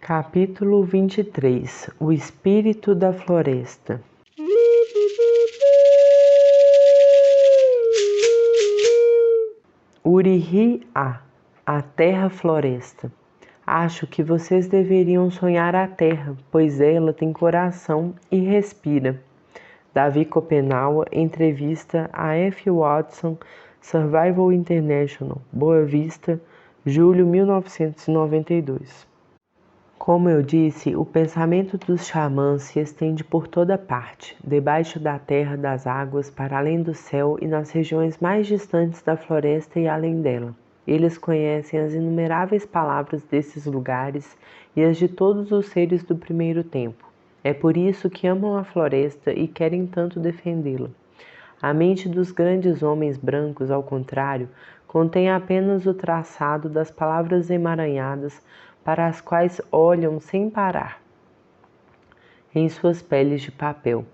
Capítulo 23. O espírito da floresta. Urihi-a, a terra-floresta. Acho que vocês deveriam sonhar a terra, pois ela tem coração e respira. Davi Copenaua, entrevista a F. Watson, Survival International, Boa Vista, julho 1992. Como eu disse, o pensamento dos xamãs se estende por toda parte, debaixo da terra, das águas, para além do céu e nas regiões mais distantes da floresta e além dela. Eles conhecem as inumeráveis palavras desses lugares e as de todos os seres do primeiro tempo. É por isso que amam a floresta e querem tanto defendê-la. A mente dos grandes homens brancos, ao contrário, contém apenas o traçado das palavras emaranhadas para as quais olham sem parar em suas peles de papel.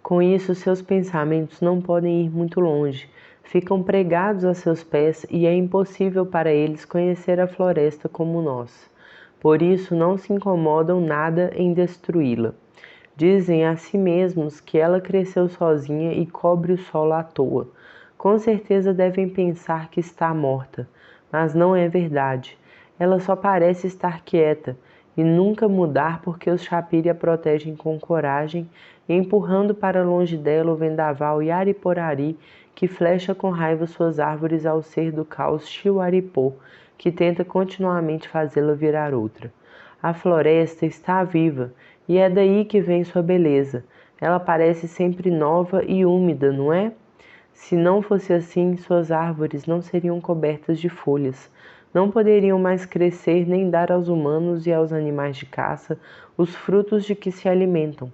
Com isso, seus pensamentos não podem ir muito longe, ficam pregados a seus pés e é impossível para eles conhecer a floresta como nós. Por isso, não se incomodam nada em destruí-la. Dizem a si mesmos que ela cresceu sozinha e cobre o solo à toa. Com certeza devem pensar que está morta, mas não é verdade. Ela só parece estar quieta e nunca mudar porque os Chapiri a protegem com coragem, empurrando para longe dela o vendaval Yariporari, que flecha com raiva suas árvores ao ser do caos Chiuaripô, que tenta continuamente fazê-la virar outra. A floresta está viva, e é daí que vem sua beleza. Ela parece sempre nova e úmida, não é? Se não fosse assim, suas árvores não seriam cobertas de folhas. Não poderiam mais crescer nem dar aos humanos e aos animais de caça os frutos de que se alimentam.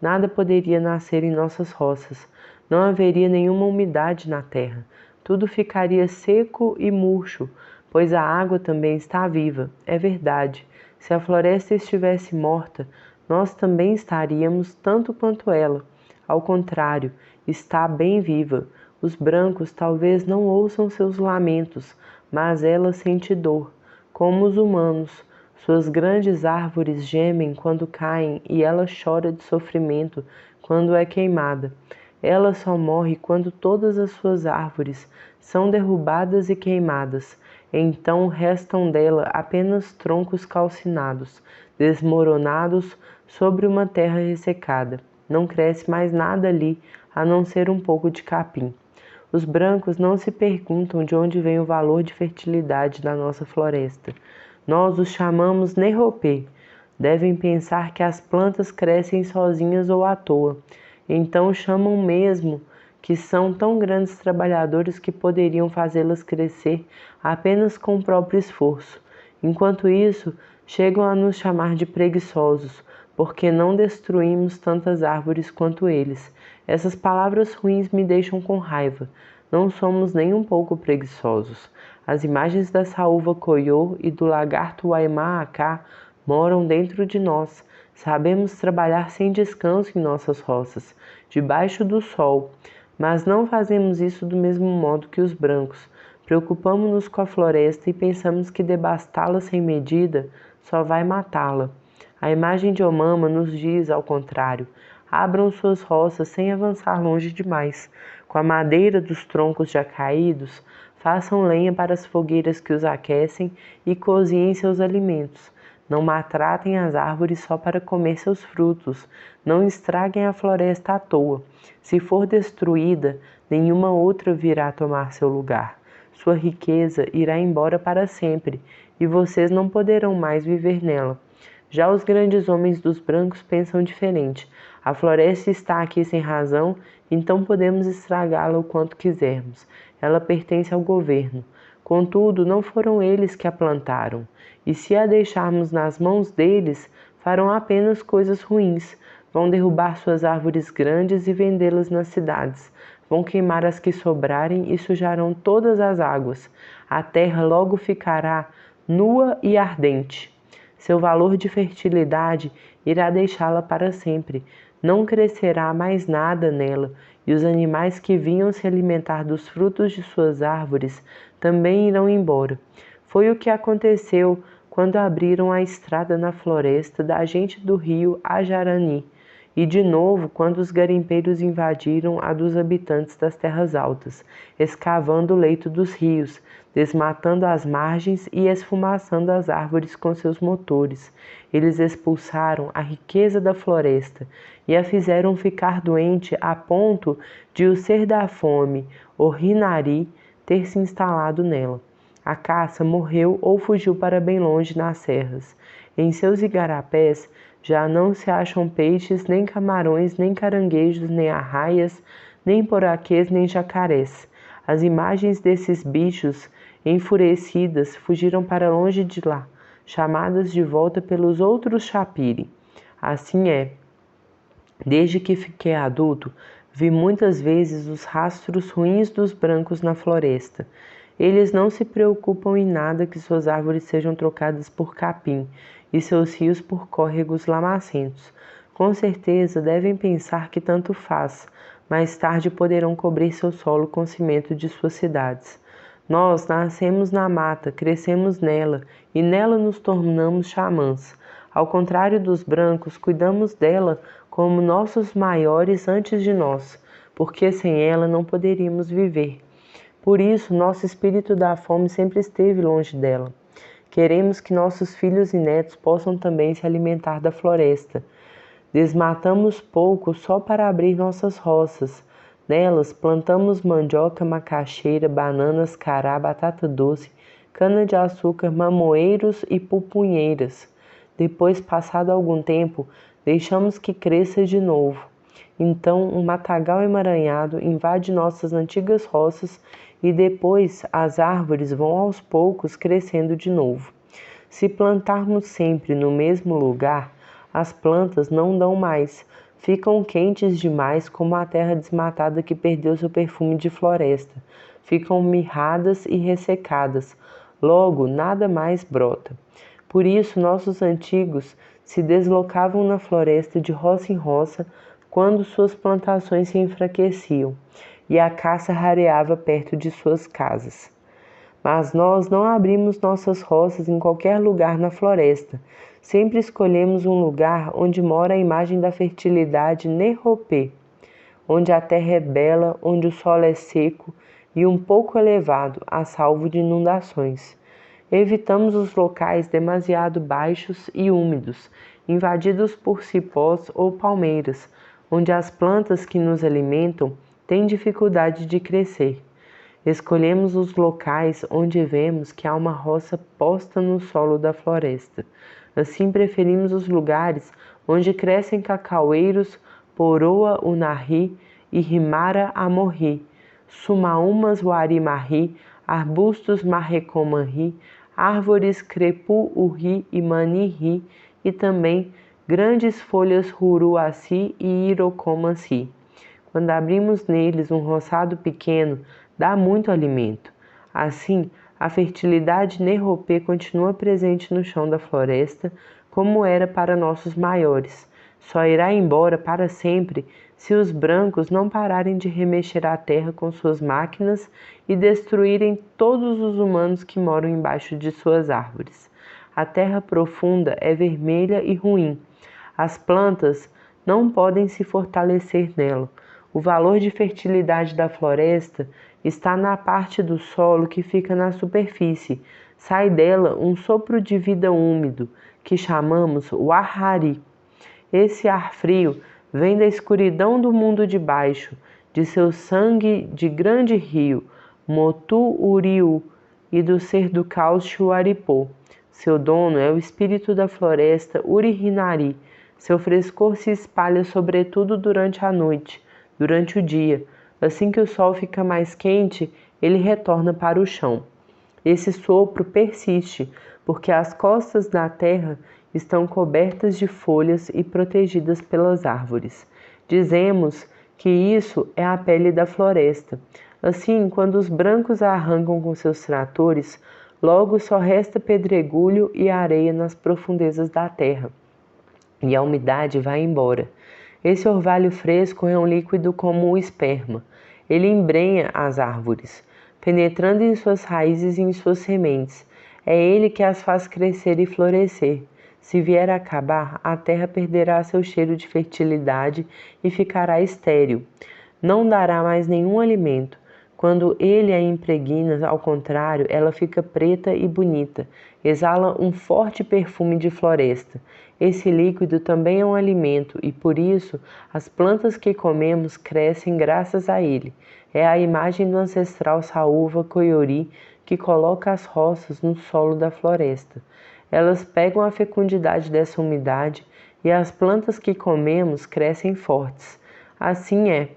Nada poderia nascer em nossas roças. Não haveria nenhuma umidade na terra. Tudo ficaria seco e murcho, pois a água também está viva. É verdade. Se a floresta estivesse morta, nós também estaríamos tanto quanto ela. Ao contrário, está bem viva. Os brancos talvez não ouçam seus lamentos, mas ela sente dor, como os humanos. Suas grandes árvores gemem quando caem e ela chora de sofrimento quando é queimada. Ela só morre quando todas as suas árvores são derrubadas e queimadas. Então restam dela apenas troncos calcinados, desmoronados sobre uma terra ressecada. Não cresce mais nada ali, a não ser um pouco de capim. Os brancos não se perguntam de onde vem o valor de fertilidade da nossa floresta. Nós os chamamos Neropê. Devem pensar que as plantas crescem sozinhas ou à toa. Então chamam mesmo que são tão grandes trabalhadores que poderiam fazê-las crescer apenas com o próprio esforço. Enquanto isso, chegam a nos chamar de preguiçosos, porque não destruímos tantas árvores quanto eles. Essas palavras ruins me deixam com raiva. Não somos nem um pouco preguiçosos. As imagens da saúva coiô e do lagarto Waimaacá moram dentro de nós. Sabemos trabalhar sem descanso em nossas roças, debaixo do sol, mas não fazemos isso do mesmo modo que os brancos. Preocupamos-nos com a floresta e pensamos que devastá-la sem medida só vai matá-la. A imagem de Omama nos diz, ao contrário, abram suas roças sem avançar longe demais. Com a madeira dos troncos já caídos, façam lenha para as fogueiras que os aquecem e cozinhem seus alimentos. Não maltratem as árvores só para comer seus frutos. Não estraguem a floresta à toa. Se for destruída, nenhuma outra virá tomar seu lugar. Sua riqueza irá embora para sempre, e vocês não poderão mais viver nela. Já os grandes homens dos brancos pensam diferente. A floresta está aqui sem razão, então podemos estragá-la o quanto quisermos. Ela pertence ao governo. Contudo, não foram eles que a plantaram. E se a deixarmos nas mãos deles, farão apenas coisas ruins. Vão derrubar suas árvores grandes e vendê-las nas cidades. Vão queimar as que sobrarem e sujarão todas as águas. A terra logo ficará nua e ardente. Seu valor de fertilidade irá deixá-la para sempre. Não crescerá mais nada nela, e os animais que vinham se alimentar dos frutos de suas árvores também irão embora. Foi o que aconteceu quando abriram a estrada na floresta da gente do rio Ajarani, e de novo quando os garimpeiros invadiram a dos habitantes das terras altas, escavando o leito dos rios, desmatando as margens e esfumaçando as árvores com seus motores. Eles expulsaram a riqueza da floresta e a fizeram ficar doente a ponto de o ser da fome, o Rinari, ter se instalado nela. A caça morreu ou fugiu para bem longe nas serras. Em seus igarapés já não se acham peixes, nem camarões, nem caranguejos, nem arraias, nem poraquês, nem jacarés. As imagens desses bichos enfurecidas fugiram para longe de lá, chamadas de volta pelos outros chapiri. Assim é. Desde que fiquei adulto, vi muitas vezes os rastros ruins dos brancos na floresta. Eles não se preocupam em nada que suas árvores sejam trocadas por capim e seus rios por córregos lamacentos. Com certeza devem pensar que tanto faz. Mais tarde poderão cobrir seu solo com cimento de suas cidades. Nós nascemos na mata, crescemos nela e nela nos tornamos xamãs. Ao contrário dos brancos, cuidamos dela como nossos maiores antes de nós, porque sem ela não poderíamos viver. Por isso, nosso espírito da fome sempre esteve longe dela. Queremos que nossos filhos e netos possam também se alimentar da floresta. Desmatamos pouco só para abrir nossas roças. Nelas plantamos mandioca, macaxeira, bananas, cará, batata doce, cana-de-açúcar, mamoeiros e pupunheiras. Depois, passado algum tempo, deixamos que cresça de novo. Então, um matagal emaranhado invade nossas antigas roças e depois as árvores vão aos poucos crescendo de novo. Se plantarmos sempre no mesmo lugar, as plantas não dão mais, ficam quentes demais como a terra desmatada que perdeu seu perfume de floresta. Ficam mirradas e ressecadas, logo nada mais brota. Por isso nossos antigos se deslocavam na floresta de roça em roça quando suas plantações se enfraqueciam e a caça rareava perto de suas casas. Mas nós não abrimos nossas roças em qualquer lugar na floresta. Sempre escolhemos um lugar onde mora a imagem da fertilidade Nerropê, onde a terra é bela, onde o solo é seco e um pouco elevado, a salvo de inundações. Evitamos os locais demasiado baixos e úmidos, invadidos por cipós ou palmeiras, onde as plantas que nos alimentam têm dificuldade de crescer. Escolhemos os locais onde vemos que há uma roça posta no solo da floresta. Assim preferimos os lugares onde crescem cacaueiros, poroa unari e rimara amorri, sumaúmas warimarri, arbustos marrecomanri, árvores crepu-urri e manirri e também grandes folhas ruruaci e irocomanci. Quando abrimos neles um roçado pequeno, dá muito alimento. Assim, a fertilidade Nerropê continua presente no chão da floresta, como era para nossos maiores. Só irá embora para sempre se os brancos não pararem de remexer a terra com suas máquinas e destruírem todos os humanos que moram embaixo de suas árvores. A terra profunda é vermelha e ruim. As plantas não podem se fortalecer nela. O valor de fertilidade da floresta está na parte do solo que fica na superfície. Sai dela um sopro de vida úmido, que chamamos Wahari. Esse ar frio vem da escuridão do mundo de baixo, de seu sangue de grande rio, Motu-Uriu, e do ser do caos Chuaripô. Seu dono é o espírito da floresta Urihinari. Seu frescor se espalha sobretudo durante a noite, durante o dia. Assim que o sol fica mais quente, ele retorna para o chão. Esse sopro persiste, porque as costas da terra estão cobertas de folhas e protegidas pelas árvores. Dizemos que isso é a pele da floresta. Assim, quando os brancos a arrancam com seus tratores, logo só resta pedregulho e areia nas profundezas da terra, e a umidade vai embora. Esse orvalho fresco é um líquido como o esperma. Ele embrenha as árvores, penetrando em suas raízes e em suas sementes. É Ele que as faz crescer e florescer. Se vier a acabar, a terra perderá seu cheiro de fertilidade e ficará estéril. Não dará mais nenhum alimento. Quando ele a impregna, ao contrário, ela fica preta e bonita, exala um forte perfume de floresta. Esse líquido também é um alimento e, por isso, as plantas que comemos crescem graças a ele. É a imagem do ancestral Saúva Koiori que coloca as roças no solo da floresta. Elas pegam a fecundidade dessa umidade e as plantas que comemos crescem fortes. Assim é.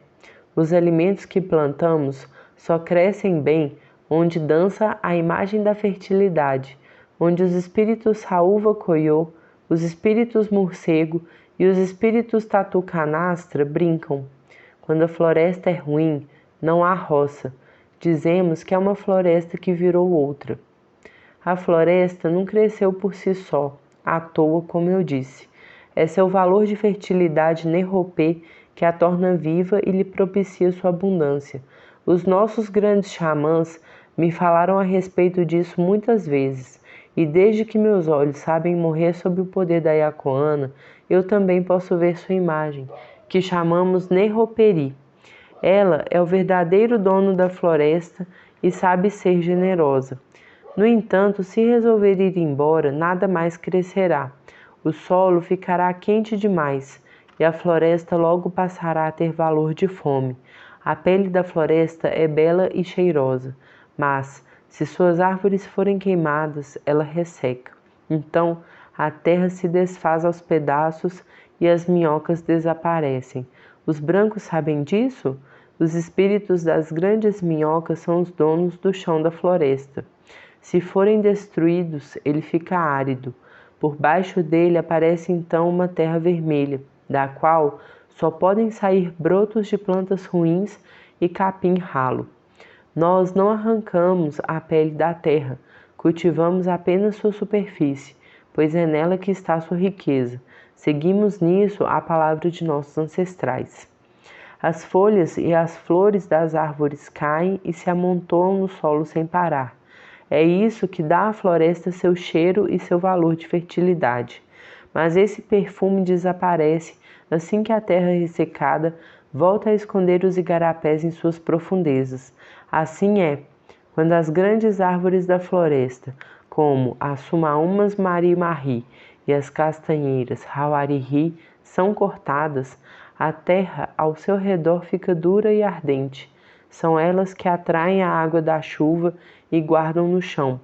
Os alimentos que plantamos só crescem bem onde dança a imagem da fertilidade, onde os espíritos Saúva Koiô, os espíritos morcego e os espíritos tatu canastra brincam. Quando a floresta é ruim, não há roça. Dizemos que é uma floresta que virou outra. A floresta não cresceu por si só, à toa, como eu disse. É seu valor de fertilidade nerropê que a torna viva e lhe propicia sua abundância. Os nossos grandes xamãs me falaram a respeito disso muitas vezes, e desde que meus olhos sabem morrer sob o poder da Yacoana, eu também posso ver sua imagem, que chamamos Nerroperi. Ela é o verdadeiro dono da floresta e sabe ser generosa. No entanto, se resolver ir embora, nada mais crescerá. O solo ficará quente demais e a floresta logo passará a ter valor de fome. A pele da floresta é bela e cheirosa, mas, se suas árvores forem queimadas, ela resseca. Então, a terra se desfaz aos pedaços e as minhocas desaparecem. Os brancos sabem disso? Os espíritos das grandes minhocas são os donos do chão da floresta. Se forem destruídos, ele fica árido. Por baixo dele aparece então uma terra vermelha, da qual só podem sair brotos de plantas ruins e capim ralo. Nós não arrancamos a pele da terra, cultivamos apenas sua superfície, pois é nela que está sua riqueza. Seguimos nisso a palavra de nossos ancestrais. As folhas e as flores das árvores caem e se amontoam no solo sem parar. É isso que dá à floresta seu cheiro e seu valor de fertilidade. Mas esse perfume desaparece assim que a terra ressecada volta a esconder os igarapés em suas profundezas. Assim é, quando as grandes árvores da floresta, como as sumaúmas marimari e as castanheiras rauariri, são cortadas, a terra ao seu redor fica dura e ardente. São elas que atraem a água da chuva e guardam no chão.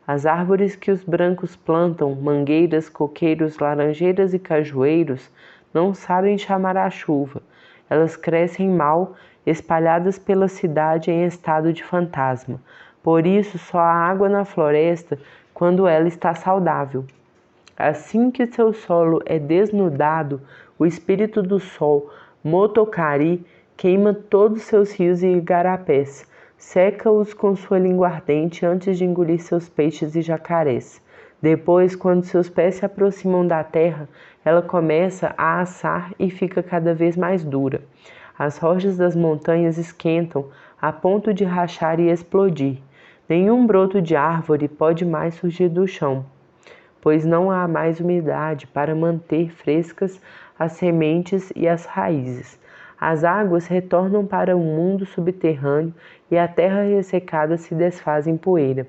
As árvores que os brancos plantam, mangueiras, coqueiros, laranjeiras e cajueiros, não sabem chamar a chuva. Elas crescem mal, espalhadas pela cidade em estado de fantasma. Por isso só há água na floresta quando ela está saudável. Assim que seu solo é desnudado, o espírito do sol, Motokari, queima todos seus rios e igarapés, seca-os com sua língua ardente antes de engolir seus peixes e jacarés. Depois, quando seus pés se aproximam da terra, ela começa a assar e fica cada vez mais dura. As rochas das montanhas esquentam a ponto de rachar e explodir. Nenhum broto de árvore pode mais surgir do chão, pois não há mais umidade para manter frescas as sementes e as raízes. As águas retornam para o mundo subterrâneo e a terra ressecada se desfaz em poeira.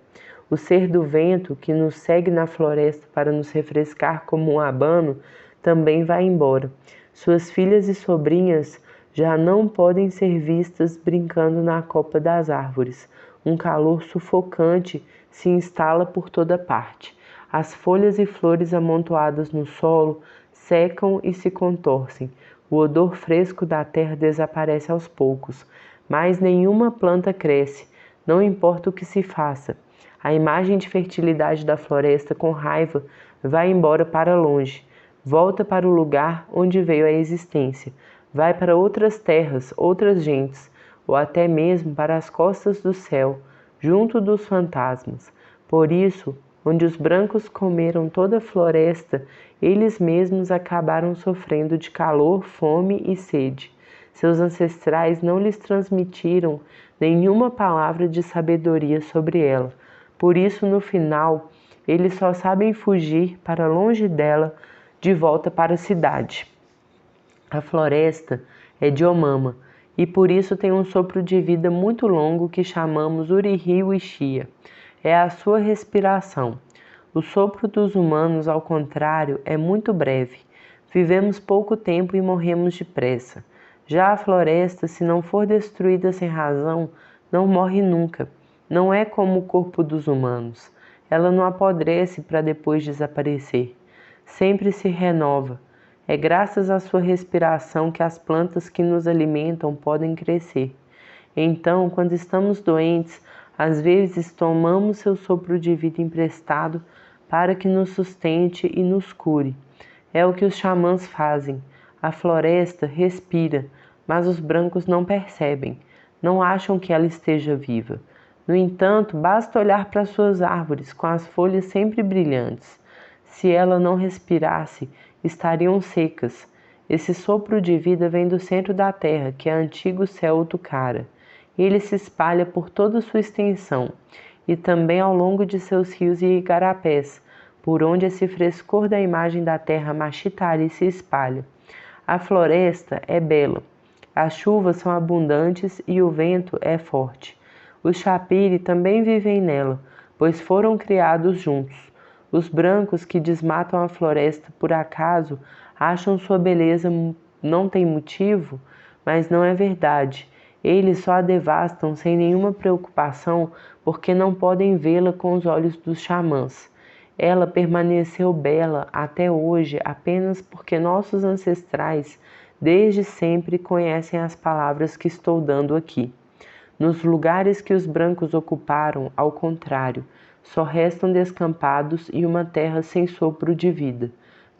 O ser do vento, que nos segue na floresta para nos refrescar como um abano, também vai embora. Suas filhas e sobrinhas já não podem ser vistas brincando na copa das árvores. Um calor sufocante se instala por toda parte. As folhas e flores amontoadas no solo secam e se contorcem. O odor fresco da terra desaparece aos poucos, mas nenhuma planta cresce, não importa o que se faça. A imagem de fertilidade da floresta, com raiva, vai embora para longe, volta para o lugar onde veio a existência, vai para outras terras, outras gentes, ou até mesmo para as costas do céu, junto dos fantasmas. Por isso, onde os brancos comeram toda a floresta, eles mesmos acabaram sofrendo de calor, fome e sede. Seus ancestrais não lhes transmitiram nenhuma palavra de sabedoria sobre ela. Por isso, no final, Eles só sabem fugir para longe dela, de volta para a cidade. A floresta é de Omama e por isso tem um sopro de vida muito longo que chamamos Uri-Rio-Ixia. É a sua respiração. O sopro dos humanos, ao contrário, é muito breve. Vivemos pouco tempo e morremos depressa. Já a floresta, se não for destruída sem razão, não morre nunca. Não é como o corpo dos humanos. Ela não apodrece para depois desaparecer. Sempre se renova. É graças à sua respiração que as plantas que nos alimentam podem crescer. Então, quando estamos doentes, às vezes tomamos seu sopro de vida emprestado para que nos sustente e nos cure. É o que os xamãs fazem. A floresta respira, mas os brancos não percebem, não acham que ela esteja viva. No entanto, basta olhar para suas árvores com as folhas sempre brilhantes. Se ela não respirasse, estariam secas. Esse sopro de vida vem do centro da terra, que é antigo céu Utucara. Ele se espalha por toda sua extensão e também ao longo de seus rios e igarapés, por onde esse frescor da imagem da terra Machitari se espalha. A floresta é bela, as chuvas são abundantes e o vento é forte. Os Chapiri também vivem nela, pois foram criados juntos. Os brancos que desmatam a floresta por acaso acham sua beleza não tem motivo, mas não é verdade. Eles só a devastam sem nenhuma preocupação porque não podem vê-la com os olhos dos xamãs. Ela permaneceu bela até hoje apenas porque nossos ancestrais desde sempre conhecem as palavras que estou dando aqui. Nos lugares que os brancos ocuparam, ao contrário, só restam descampados e uma terra sem sopro de vida.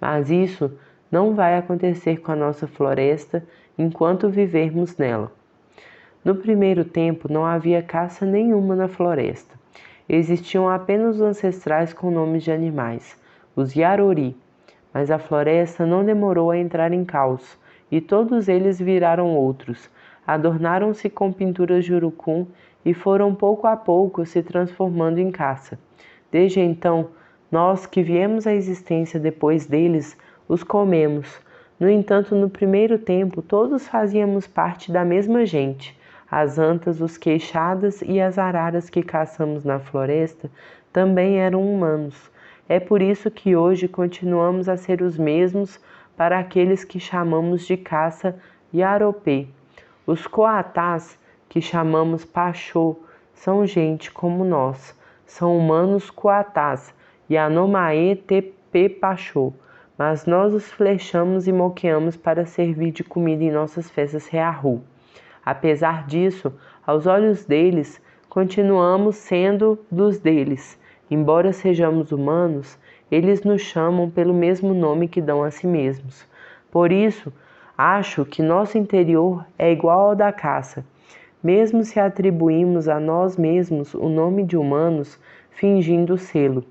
Mas isso não vai acontecer com a nossa floresta enquanto vivermos nela. No primeiro tempo não havia caça nenhuma na floresta. Existiam apenas os ancestrais com nomes de animais, os Yarori. Mas a floresta não demorou a entrar em caos, e todos eles viraram outros. Adornaram-se com pinturas de urucum e foram pouco a pouco se transformando em caça. Desde então, nós que viemos à existência depois deles, os comemos. No entanto, no primeiro tempo, todos fazíamos parte da mesma gente. As antas, os queixadas e as araras que caçamos na floresta também eram humanos. É por isso que hoje continuamos a ser os mesmos para aqueles que chamamos de caça Yaropê. Os coatás, que chamamos Pachô, são gente como nós. São humanos coatás, Yanomaê Tepê Pachô. Mas nós os flechamos e moqueamos para servir de comida em nossas festas rearru. Apesar disso, aos olhos deles, continuamos sendo dos deles. Embora sejamos humanos, eles nos chamam pelo mesmo nome que dão a si mesmos. Por isso, acho que nosso interior é igual ao da caça. Mesmo se atribuímos a nós mesmos o nome de humanos, fingindo sê-lo.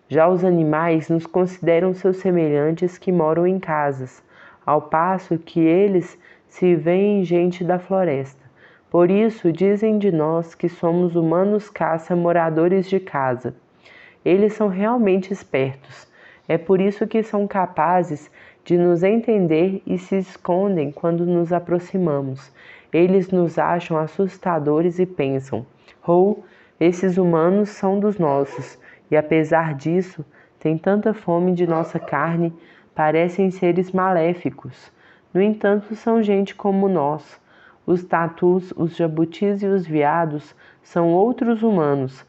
Já os animais nos consideram seus semelhantes que moram em casas, ao passo que eles se veem gente da floresta. Por isso dizem de nós que somos humanos caça moradores de casa. Eles são realmente espertos. É por isso que são capazes de nos entender e se escondem quando nos aproximamos. Eles nos acham assustadores e pensam: esses humanos são dos nossos, e apesar disso, têm tanta fome de nossa carne, parecem seres maléficos. No entanto, são gente como nós. Os tatus, os jabutis e os veados são outros humanos,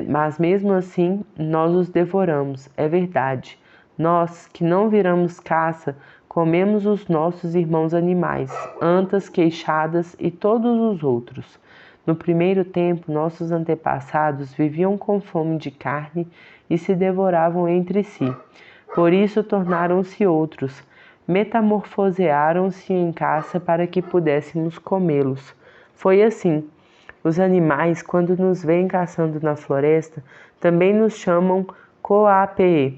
mas mesmo assim nós os devoramos, é verdade. Nós, que não viramos caça, comemos os nossos irmãos animais, antas, queixadas e todos os outros. No primeiro tempo, nossos antepassados viviam com fome de carne e se devoravam entre si. Por isso tornaram-se outros, metamorfosearam-se em caça para que pudéssemos comê-los. Foi assim. Os animais, quando nos veem caçando na floresta, também nos chamam coapê.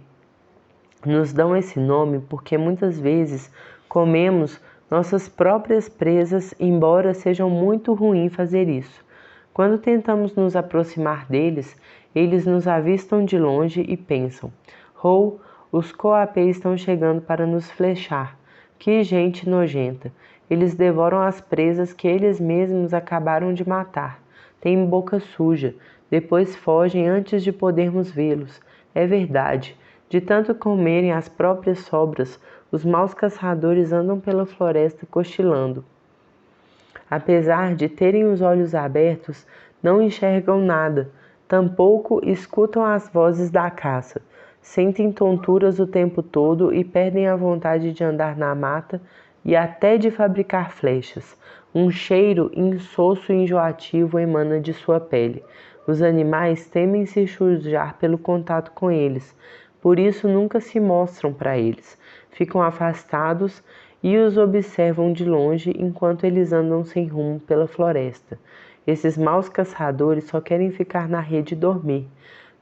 Nos dão esse nome porque muitas vezes comemos nossas próprias presas, embora seja muito ruim fazer isso. Quando tentamos nos aproximar deles, Eles nos avistam de longe e pensam: Rou, os coapê estão chegando para nos flechar. Que gente nojenta! Eles devoram as presas que eles mesmos acabaram de matar. Têm boca suja, depois fogem antes de podermos vê-los. É verdade. De tanto comerem as próprias sobras, os maus caçadores andam pela floresta cochilando. Apesar de terem os olhos abertos, não enxergam nada, tampouco escutam as vozes da caça. Sentem tonturas o tempo todo e perdem a vontade de andar na mata e até de fabricar flechas. Um cheiro insosso e enjoativo emana de sua pele. Os animais temem se sujar pelo contato com eles, por isso nunca se mostram para eles. Ficam afastados e os observam de longe enquanto eles andam sem rumo pela floresta. Esses maus caçadores só querem ficar na rede e dormir.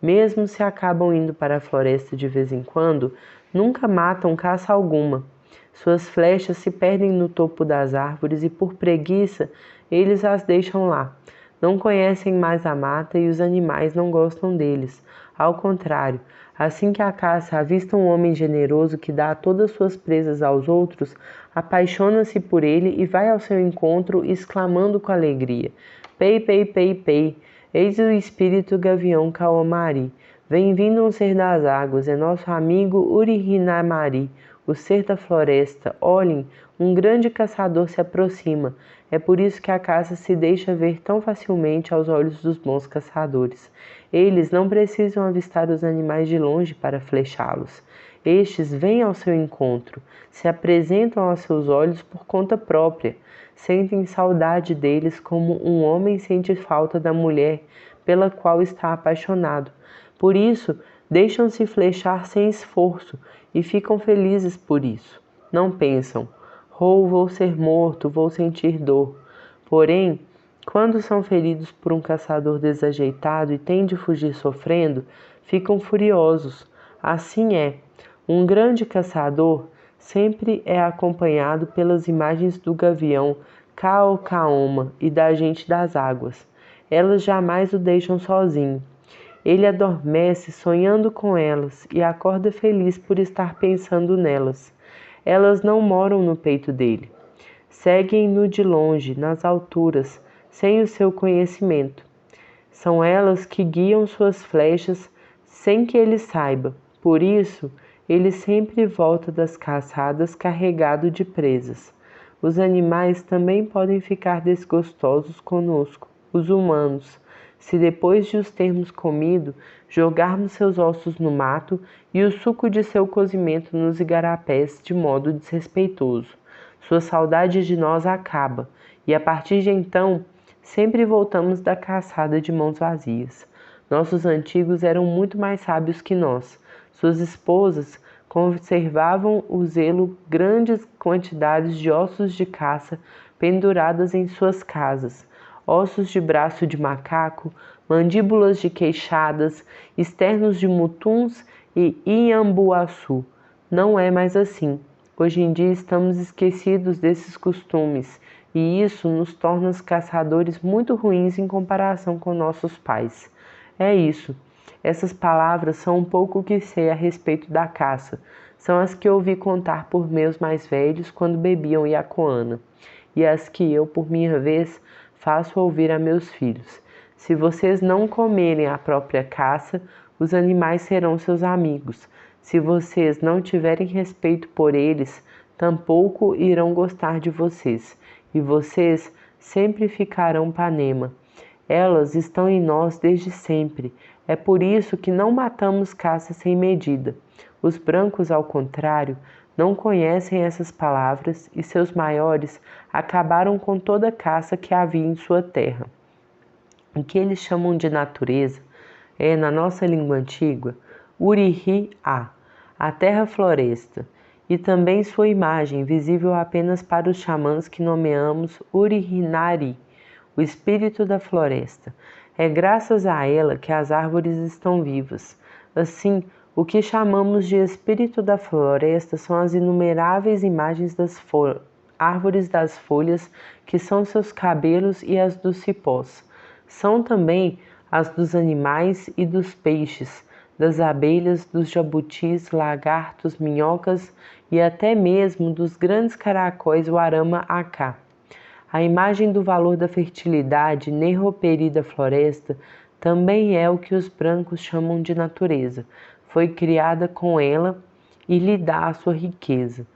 Mesmo se acabam indo para a floresta de vez em quando, nunca matam caça alguma. Suas flechas se perdem no topo das árvores e, por preguiça, eles as deixam lá. Não conhecem mais a mata e os animais não gostam deles. Ao contrário, assim que a caça avista um homem generoso que dá todas suas presas aos outros, apaixona-se por ele e vai ao seu encontro, exclamando com alegria: Pei, pei, pei, pei! Eis o espírito gavião Kawamari. Vem-vindo um ser das águas, é nosso amigo Urihinamari, o ser da floresta. Olhem, um grande caçador se aproxima. É por isso que a caça se deixa ver tão facilmente aos olhos dos bons caçadores. Eles não precisam avistar os animais de longe para flechá-los. Estes vêm ao seu encontro, se apresentam aos seus olhos por conta própria. Sentem saudade deles como um homem sente falta da mulher pela qual está apaixonado. Por isso, deixam-se flechar sem esforço e ficam felizes por isso. Não pensam: vou ser morto, vou sentir dor. Porém, quando são feridos por um caçador desajeitado e têm de fugir sofrendo, ficam furiosos. Assim é. Um grande caçador sempre é acompanhado pelas imagens do gavião Kaokaoma e da gente das águas. Elas jamais o deixam sozinho. Ele adormece sonhando com elas e acorda feliz por estar pensando nelas. Elas não moram no peito dele. Seguem-no de longe, nas alturas, sem o seu conhecimento. São elas que guiam suas flechas sem que ele saiba. Por isso, ele sempre volta das caçadas carregado de presas. Os animais também podem ficar desgostosos conosco, os humanos, se depois de os termos comido, jogarmos seus ossos no mato e o suco de seu cozimento nos igarapés de modo desrespeitoso. Sua saudade de nós acaba, e a partir de então, sempre voltamos da caçada de mãos vazias. Nossos antigos eram muito mais sábios que nós. Suas esposas conservavam o zelo grandes quantidades de ossos de caça penduradas em suas casas, ossos de braço de macaco, mandíbulas de queixadas, externos de mutuns e iambuaçu. Não é mais assim. Hoje em dia estamos esquecidos desses costumes e isso nos torna os caçadores muito ruins em comparação com nossos pais. É isso. Essas palavras são um pouco o que sei a respeito da caça. São as que ouvi contar por meus mais velhos quando bebiam iacoana, e as que eu, por minha vez, faço ouvir a meus filhos. Se vocês não comerem a própria caça, os animais serão seus amigos. Se vocês não tiverem respeito por eles, tampouco irão gostar de vocês, e vocês sempre ficarão panema. Elas estão em nós desde sempre. É por isso que não matamos caça sem medida. Os brancos, ao contrário, não conhecem essas palavras e seus maiores acabaram com toda a caça que havia em sua terra. O que eles chamam de natureza é, na nossa língua antiga, Urihi-a, a terra-floresta, e também sua imagem, visível apenas para os xamãs que nomeamos Urihinari, o espírito da floresta. É graças a ela que as árvores estão vivas. Assim, o que chamamos de espírito da floresta são as inumeráveis imagens das árvores das folhas, que são seus cabelos, e as dos cipós. São também as dos animais e dos peixes, das abelhas, dos jabutis, lagartos, minhocas e até mesmo dos grandes caracóis, o arama acá. A imagem do valor da fertilidade Nerroperi da floresta também é o que os brancos chamam de natureza. Foi criada com ela e lhe dá a sua riqueza.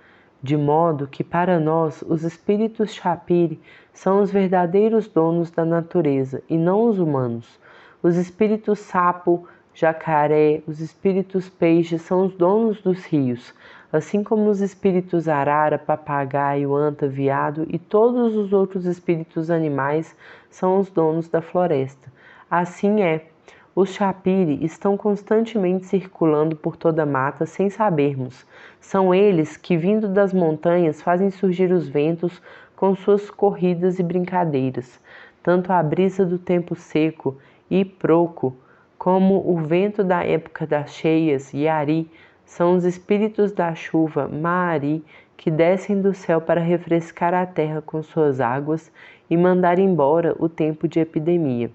De modo que para nós os espíritos Chapiri são os verdadeiros donos da natureza e não os humanos. Os espíritos sapo, jacaré, os espíritos peixe são os donos dos rios, assim como os espíritos arara, papagaio, anta, veado e todos os outros espíritos animais são os donos da floresta. Assim é. Os Chapiri estão constantemente circulando por toda a mata sem sabermos. São eles que, vindo das montanhas, fazem surgir os ventos com suas corridas e brincadeiras. Tanto a brisa do tempo seco e proco, como o vento da época das cheias, Yari, são os espíritos da chuva, Maari, que descem do céu para refrescar a terra com suas águas e mandar embora o tempo de epidemia.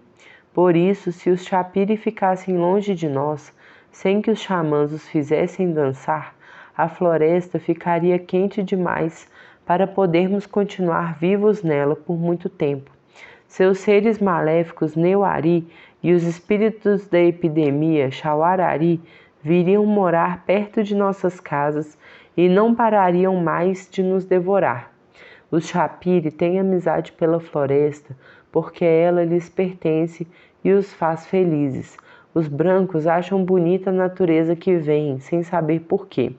Por isso, se os Chapiri ficassem longe de nós, sem que os xamãs os fizessem dançar, a floresta ficaria quente demais para podermos continuar vivos nela por muito tempo. Seus seres maléficos Neuari e os espíritos da epidemia Shawarari viriam morar perto de nossas casas e não parariam mais de nos devorar. Os Chapiri têm amizade pela floresta porque ela lhes pertence e os faz felizes. Os brancos acham bonita a natureza que vem, sem saber por quê.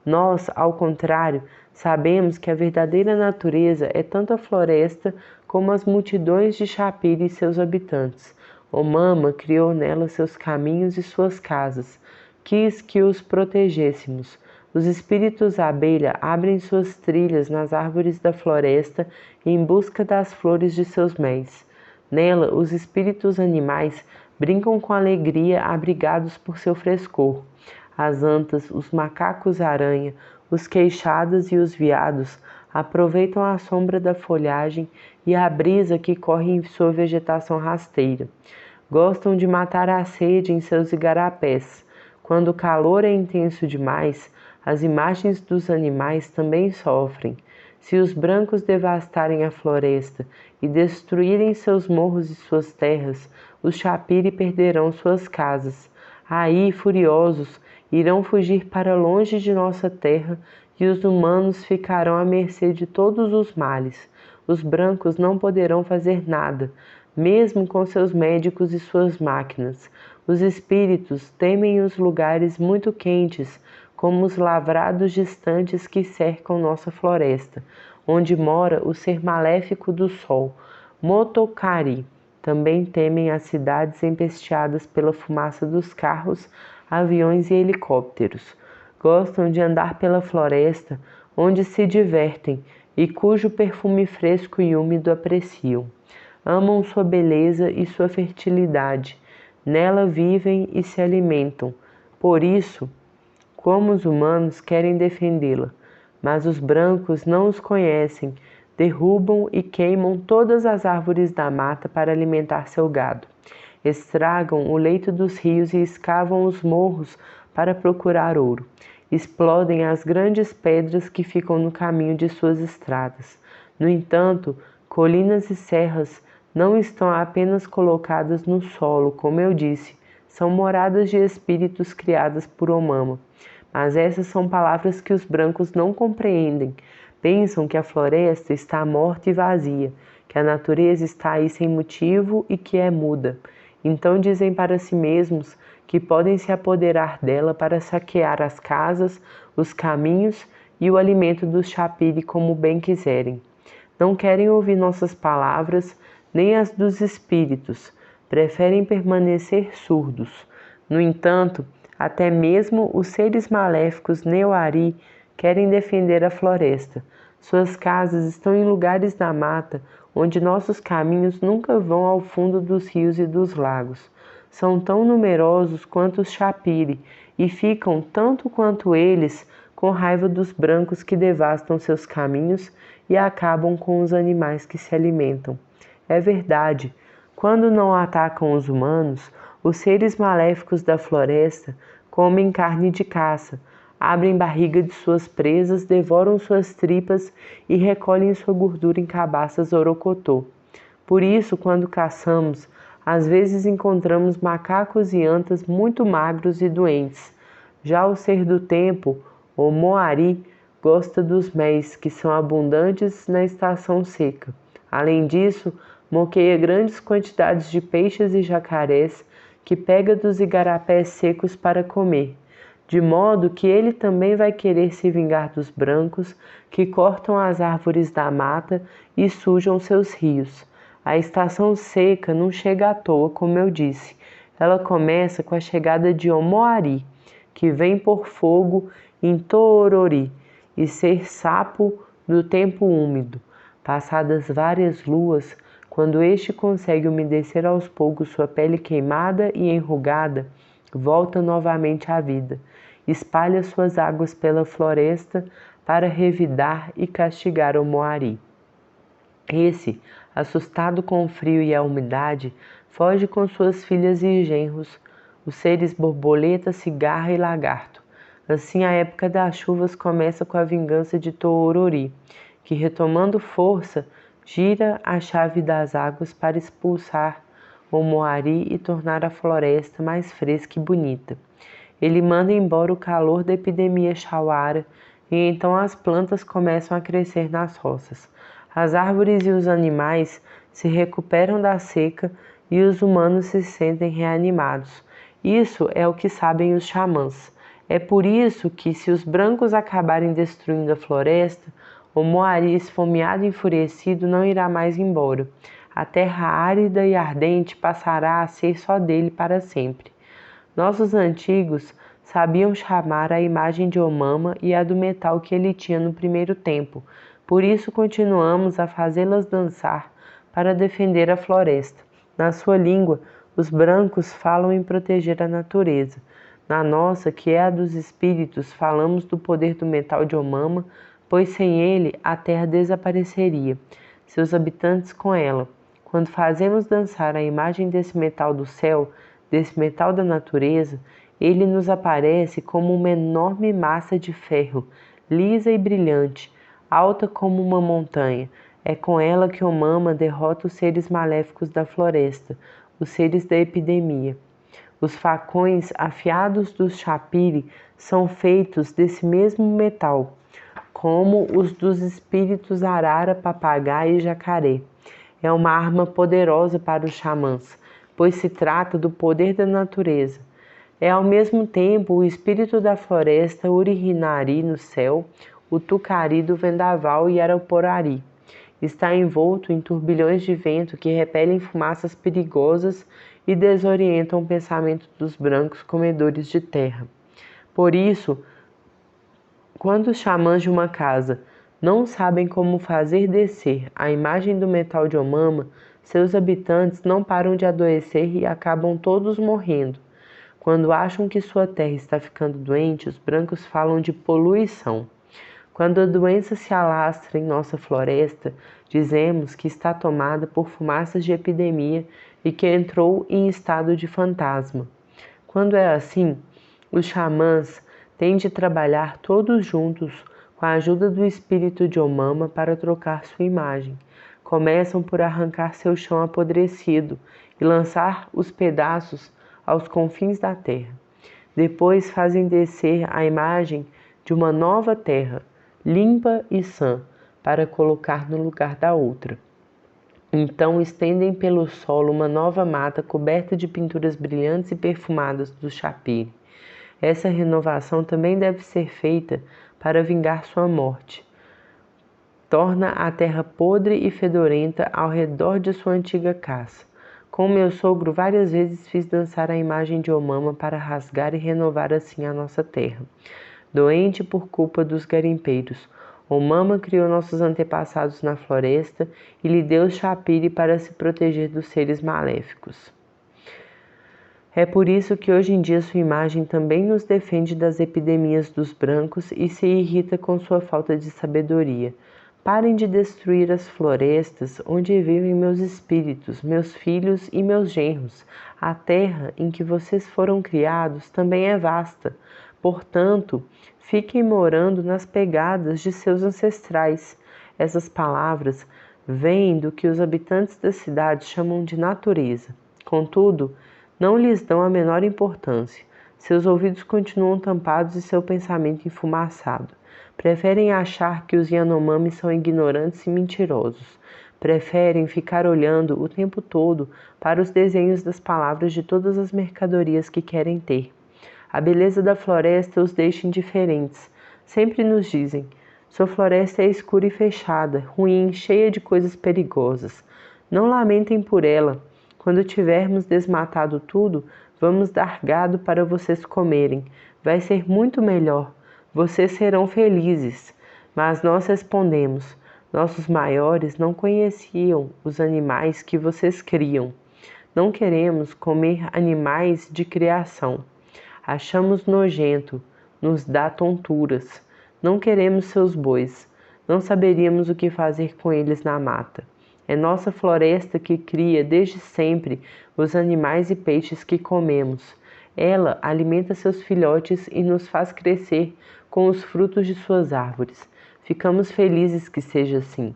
Nós, ao contrário, sabemos que a verdadeira natureza é tanto a floresta como as multidões de Chapiri e seus habitantes. Omama criou nela seus caminhos e suas casas. Quis que os protegêssemos. Os espíritos abelha abrem suas trilhas nas árvores da floresta em busca das flores de seus méis. Nela, os espíritos animais brincam com alegria, abrigados por seu frescor. As antas, os macacos-aranha, os queixadas e os veados aproveitam a sombra da folhagem e a brisa que corre em sua vegetação rasteira. Gostam de matar a sede em seus igarapés. Quando o calor é intenso demais, as imagens dos animais também sofrem. Se os brancos devastarem a floresta e destruírem seus morros e suas terras, os Chapiri perderão suas casas. Aí, furiosos, irão fugir para longe de nossa terra e os humanos ficarão à mercê de todos os males. Os brancos não poderão fazer nada, mesmo com seus médicos e suas máquinas. Os espíritos temem os lugares muito quentes, como os lavrados distantes que cercam nossa floresta, onde mora o ser maléfico do sol, Motokari. Também temem as cidades empesteadas pela fumaça dos carros, aviões e helicópteros. Gostam de andar pela floresta, onde se divertem e cujo perfume fresco e úmido apreciam. Amam sua beleza e sua fertilidade. Nela vivem e se alimentam. Por isso, como os humanos querem defendê-la, mas os brancos não os conhecem, derrubam e queimam todas as árvores da mata para alimentar seu gado. Estragam o leito dos rios e escavam os morros para procurar ouro. Explodem as grandes pedras que ficam no caminho de suas estradas. No entanto, colinas e serras não estão apenas colocadas no solo, como eu disse, são moradas de espíritos criadas por Omama. Mas essas são palavras que os brancos não compreendem. Pensam que a floresta está morta e vazia, que a natureza está aí sem motivo e que é muda. Então dizem para si mesmos que podem se apoderar dela para saquear as casas, os caminhos e o alimento dos Chapiri como bem quiserem. Não querem ouvir nossas palavras, nem as dos espíritos. Preferem permanecer surdos. No entanto, até mesmo os seres maléficos Neuari querem defender a floresta. Suas casas estão em lugares da mata onde nossos caminhos nunca vão ao fundo dos rios e dos lagos. São tão numerosos quanto os Chapiri e ficam, tanto quanto eles, com raiva dos brancos que devastam seus caminhos e acabam com os animais que se alimentam. É verdade, Quando não atacam os humanos, os seres maléficos da floresta comem carne de caça, abrem barriga de suas presas, devoram suas tripas e recolhem sua gordura em cabaças orocotô. Por isso, quando caçamos, às vezes encontramos macacos e antas muito magros e doentes. Já o ser do tempo, o Moari, gosta dos méis, que são abundantes na estação seca. Além disso, moqueia grandes quantidades de peixes e jacarés, que pega dos igarapés secos para comer, de modo que ele também vai querer se vingar dos brancos, que cortam as árvores da mata e sujam seus rios. A estação seca não chega à toa, como eu disse. Ela começa com a chegada de Omoari, que vem por fogo em Toorori e ser sapo do tempo úmido. Passadas várias luas, quando este consegue umedecer aos poucos sua pele queimada e enrugada, volta novamente à vida. Espalha suas águas pela floresta para revidar e castigar Omoari. Esse, assustado com o frio e a umidade, foge com suas filhas e genros, os seres borboleta, cigarra e lagarto. Assim, a época das chuvas começa com a vingança de Toorori, que, retomando força, gira a chave das águas para expulsar o Moari e tornar a floresta mais fresca e bonita. Ele manda embora o calor da epidemia Chauara e então as plantas começam a crescer nas roças. As árvores e os animais se recuperam da seca e os humanos se sentem reanimados. Isso é o que sabem os xamãs. É por isso que, se os brancos acabarem destruindo a floresta, o Moari, esfomeado e enfurecido, não irá mais embora. A terra árida e ardente passará a ser só dele para sempre. Nossos antigos sabiam chamar a imagem de Omama e a do metal que ele tinha no primeiro tempo. Por isso continuamos a fazê-las dançar para defender a floresta. Na sua língua, os brancos falam em proteger a natureza. Na nossa, que é a dos espíritos, falamos do poder do metal de Omama, pois sem ele a terra desapareceria, seus habitantes com ela. Quando fazemos dançar a imagem desse metal do céu, desse metal da natureza, ele nos aparece como uma enorme massa de ferro, lisa e brilhante, alta como uma montanha. É com ela que Omama derrota os seres maléficos da floresta, os seres da epidemia. Os facões afiados dos Chapiri são feitos desse mesmo metal, como os dos espíritos arara, papagaio e jacaré. É uma arma poderosa para os xamãs, pois se trata do poder da natureza. É ao mesmo tempo o espírito da floresta Urihinari no céu, o Tucari do vendaval e Araporari. Está envolto em turbilhões de vento que repelem fumaças perigosas e desorientam o pensamento dos brancos comedores de terra. Por isso, quando os xamãs de uma casa não sabem como fazer descer a imagem do metal de Omama, seus habitantes não param de adoecer e acabam todos morrendo. Quando acham que sua terra está ficando doente, os brancos falam de poluição. Quando a doença se alastra em nossa floresta, dizemos que está tomada por fumaças de epidemia e que entrou em estado de fantasma. Quando é assim, os xamãs têm de trabalhar todos juntos com a ajuda do espírito de Omama para trocar sua imagem. Começam por arrancar seu chão apodrecido e lançar os pedaços aos confins da terra. Depois fazem descer a imagem de uma nova terra, limpa e sã, para colocar no lugar da outra. Então estendem pelo solo uma nova mata coberta de pinturas brilhantes e perfumadas do chapiri. Essa renovação também deve ser feita para vingar sua morte. Torna a terra podre e fedorenta ao redor de sua antiga caça. Com meu sogro, várias vezes fiz dançar a imagem de Omama para rasgar e renovar assim a nossa terra. Doente por culpa dos garimpeiros, Omama criou nossos antepassados na floresta e lhe deu chapiri para se proteger dos seres maléficos. É por isso que hoje em dia sua imagem também nos defende das epidemias dos brancos e se irrita com sua falta de sabedoria. Parem de destruir as florestas onde vivem meus espíritos, meus filhos e meus genros. A terra em que vocês foram criados também é vasta. Portanto, fiquem morando nas pegadas de seus ancestrais. Essas palavras vêm do que os habitantes da cidade chamam de natureza. Contudo, não lhes dão a menor importância. Seus ouvidos continuam tampados e seu pensamento enfumaçado. Preferem achar que os Yanomami são ignorantes e mentirosos. Preferem ficar olhando o tempo todo para os desenhos das palavras de todas as mercadorias que querem ter. A beleza da floresta os deixa indiferentes. Sempre nos dizem: sua floresta é escura e fechada, ruim, cheia de coisas perigosas. Não lamentem por ela. Quando tivermos desmatado tudo, vamos dar gado para vocês comerem. Vai ser muito melhor. Vocês serão felizes. Mas nós respondemos: nossos maiores não conheciam os animais que vocês criam. Não queremos comer animais de criação. Achamos nojento, nos dá tonturas. Não queremos seus bois. Não saberíamos o que fazer com eles na mata. É nossa floresta que cria desde sempre os animais e peixes que comemos. Ela alimenta seus filhotes e nos faz crescer com os frutos de suas árvores. Ficamos felizes que seja assim.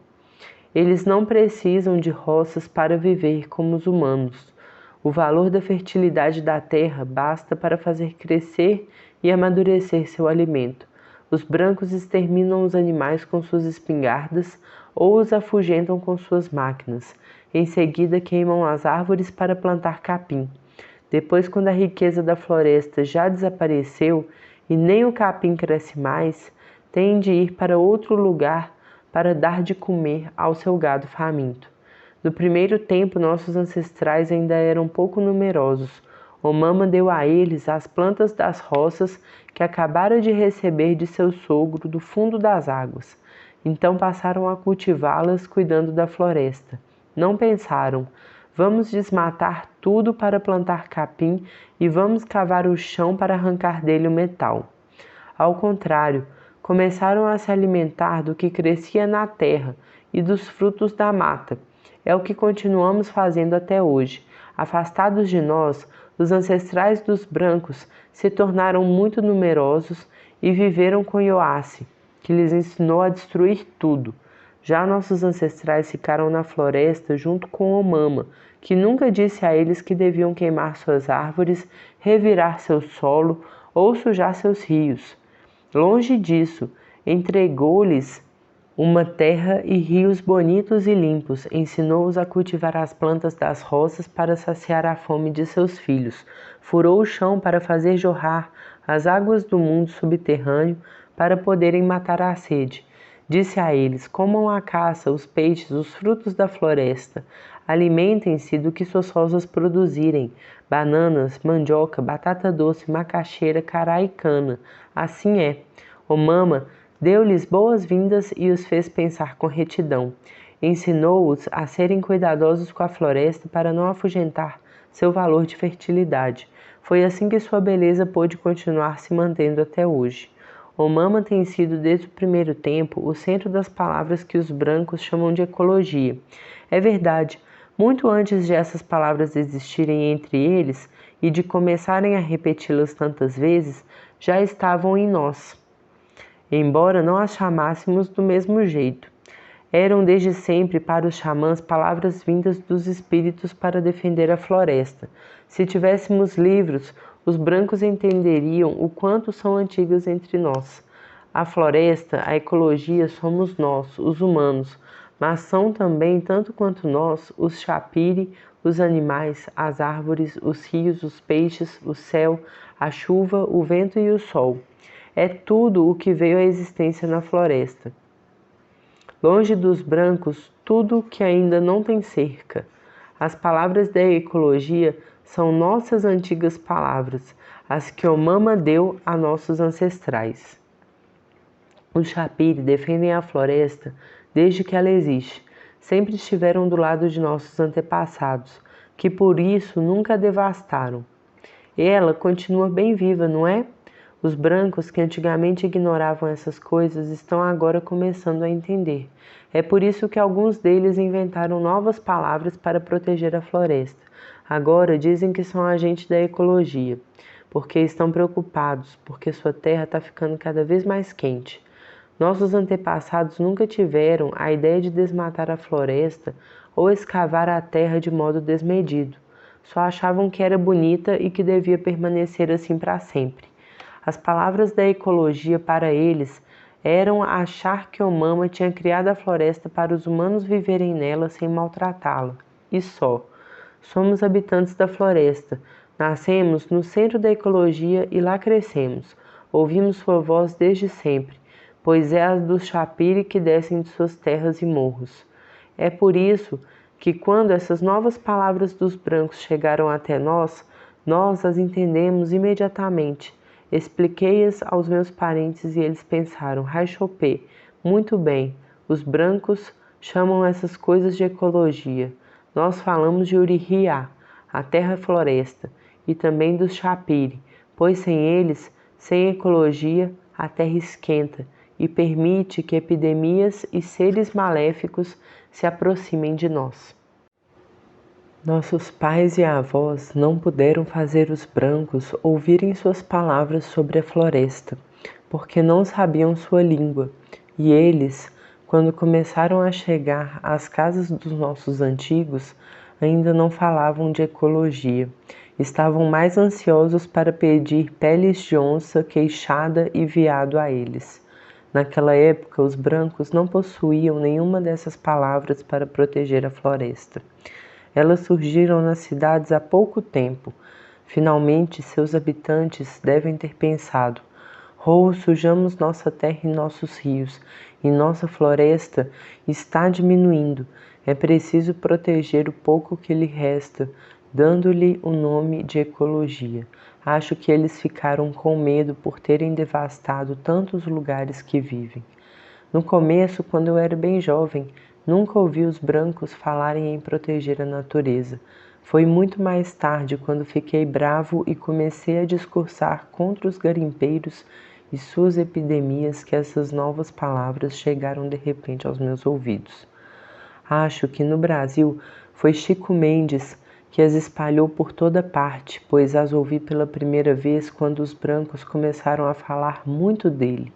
Eles não precisam de roças para viver como os humanos. O valor da fertilidade da terra basta para fazer crescer e amadurecer seu alimento. Os brancos exterminam os animais com suas espingardas ou os afugentam com suas máquinas. Em seguida, queimam as árvores para plantar capim. Depois, quando a riqueza da floresta já desapareceu e nem o capim cresce mais, têm de ir para outro lugar para dar de comer ao seu gado faminto. No primeiro tempo, nossos ancestrais ainda eram pouco numerosos. Omama deu a eles as plantas das roças que acabara de receber de seu sogro do fundo das águas. Então passaram a cultivá-las cuidando da floresta. Não pensaram: vamos desmatar tudo para plantar capim e vamos cavar o chão para arrancar dele o metal. Ao contrário, começaram a se alimentar do que crescia na terra e dos frutos da mata. É o que continuamos fazendo até hoje. Afastados de nós, os ancestrais dos brancos se tornaram muito numerosos e viveram com Ioassi, que lhes ensinou a destruir tudo. Já nossos ancestrais ficaram na floresta junto com Omama, que nunca disse a eles que deviam queimar suas árvores, revirar seu solo ou sujar seus rios. Longe disso, entregou-lhes uma terra e rios bonitos e limpos, ensinou-os a cultivar as plantas das roças para saciar a fome de seus filhos, furou o chão para fazer jorrar as águas do mundo subterrâneo para poderem matar a sede. Disse a eles: comam a caça, os peixes, os frutos da floresta, alimentem-se do que suas rosas produzirem, bananas, mandioca, batata doce, macaxeira, cará e cana. Assim é. Omama deu-lhes boas-vindas e os fez pensar com retidão. Ensinou-os a serem cuidadosos com a floresta para não afugentar seu valor de fertilidade. Foi assim que sua beleza pôde continuar se mantendo até hoje. Omama tem sido desde o primeiro tempo o centro das palavras que os brancos chamam de ecologia. É verdade, muito antes de essas palavras existirem entre eles e de começarem a repeti-las tantas vezes, já estavam em nós, embora não as chamássemos do mesmo jeito. Eram desde sempre para os xamãs palavras vindas dos espíritos para defender a floresta. Se tivéssemos livros, os brancos entenderiam o quanto são antigos entre nós. A floresta, a ecologia, somos nós, os humanos, mas são também, tanto quanto nós, os chapiri, os animais, as árvores, os rios, os peixes, o céu, a chuva, o vento e o sol. É tudo o que veio à existência na floresta. Longe dos brancos, tudo que ainda não tem cerca. As palavras da ecologia são nossas antigas palavras, as que Omama deu a nossos ancestrais. Os chapiri defendem a floresta desde que ela existe. Sempre estiveram do lado de nossos antepassados, que por isso nunca a devastaram. Ela continua bem viva, não é? Os brancos, que antigamente ignoravam essas coisas, estão agora começando a entender. É por isso que alguns deles inventaram novas palavras para proteger a floresta. Agora dizem que são agentes da ecologia, porque estão preocupados, porque sua terra está ficando cada vez mais quente. Nossos antepassados nunca tiveram a ideia de desmatar a floresta ou escavar a terra de modo desmedido. Só achavam que era bonita e que devia permanecer assim para sempre. As palavras da ecologia para eles eram achar que Omama tinha criado a floresta para os humanos viverem nela sem maltratá-la. E só. Somos habitantes da floresta. Nascemos no centro da ecologia e lá crescemos. Ouvimos sua voz desde sempre, pois é a dos Chapiri que descem de suas terras e morros. É por isso que quando essas novas palavras dos brancos chegaram até nós as entendemos imediatamente. Expliquei-as aos meus parentes e eles pensaram: Raixopê, muito bem, os brancos chamam essas coisas de ecologia. Nós falamos de Urihiá, a terra-floresta, e também dos Chapiri, pois sem eles, sem ecologia, a terra esquenta e permite que epidemias e seres maléficos se aproximem de nós. Nossos pais e avós não puderam fazer os brancos ouvirem suas palavras sobre a floresta, porque não sabiam sua língua, e eles, quando começaram a chegar às casas dos nossos antigos, ainda não falavam de ecologia. Estavam mais ansiosos para pedir peles de onça, queixada e veado a eles. Naquela época, os brancos não possuíam nenhuma dessas palavras para proteger a floresta. Elas surgiram nas cidades há pouco tempo. Finalmente, seus habitantes devem ter pensado: sujamos nossa terra e nossos rios, e nossa floresta está diminuindo. É preciso proteger o pouco que lhe resta, dando-lhe o nome de ecologia. Acho que eles ficaram com medo por terem devastado tantos lugares que vivem. No começo, quando eu era bem jovem, nunca ouvi os brancos falarem em proteger a natureza. Foi muito mais tarde, quando fiquei bravo e comecei a discursar contra os garimpeiros e suas epidemias, que essas novas palavras chegaram de repente aos meus ouvidos. Acho que no Brasil foi Chico Mendes que as espalhou por toda parte, pois as ouvi pela primeira vez quando os brancos começaram a falar muito dele.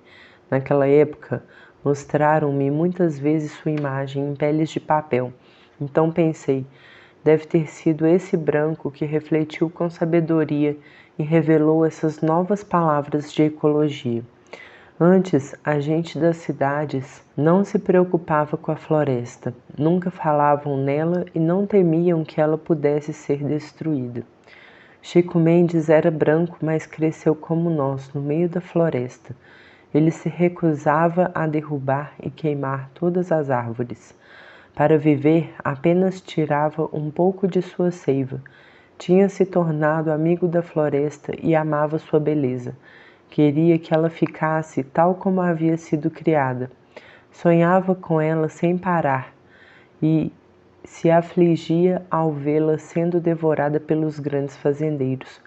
Naquela época, mostraram-me muitas vezes sua imagem em peles de papel. Então pensei, deve ter sido esse branco que refletiu com sabedoria e revelou essas novas palavras de ecologia. Antes, a gente das cidades não se preocupava com a floresta, nunca falavam nela e não temiam que ela pudesse ser destruída. Chico Mendes era branco, mas cresceu como nós, no meio da floresta. Ele se recusava a derrubar e queimar todas as árvores. Para viver, apenas tirava um pouco de sua seiva. Tinha se tornado amigo da floresta e amava sua beleza. Queria que ela ficasse tal como havia sido criada. Sonhava com ela sem parar e se afligia ao vê-la sendo devorada pelos grandes fazendeiros.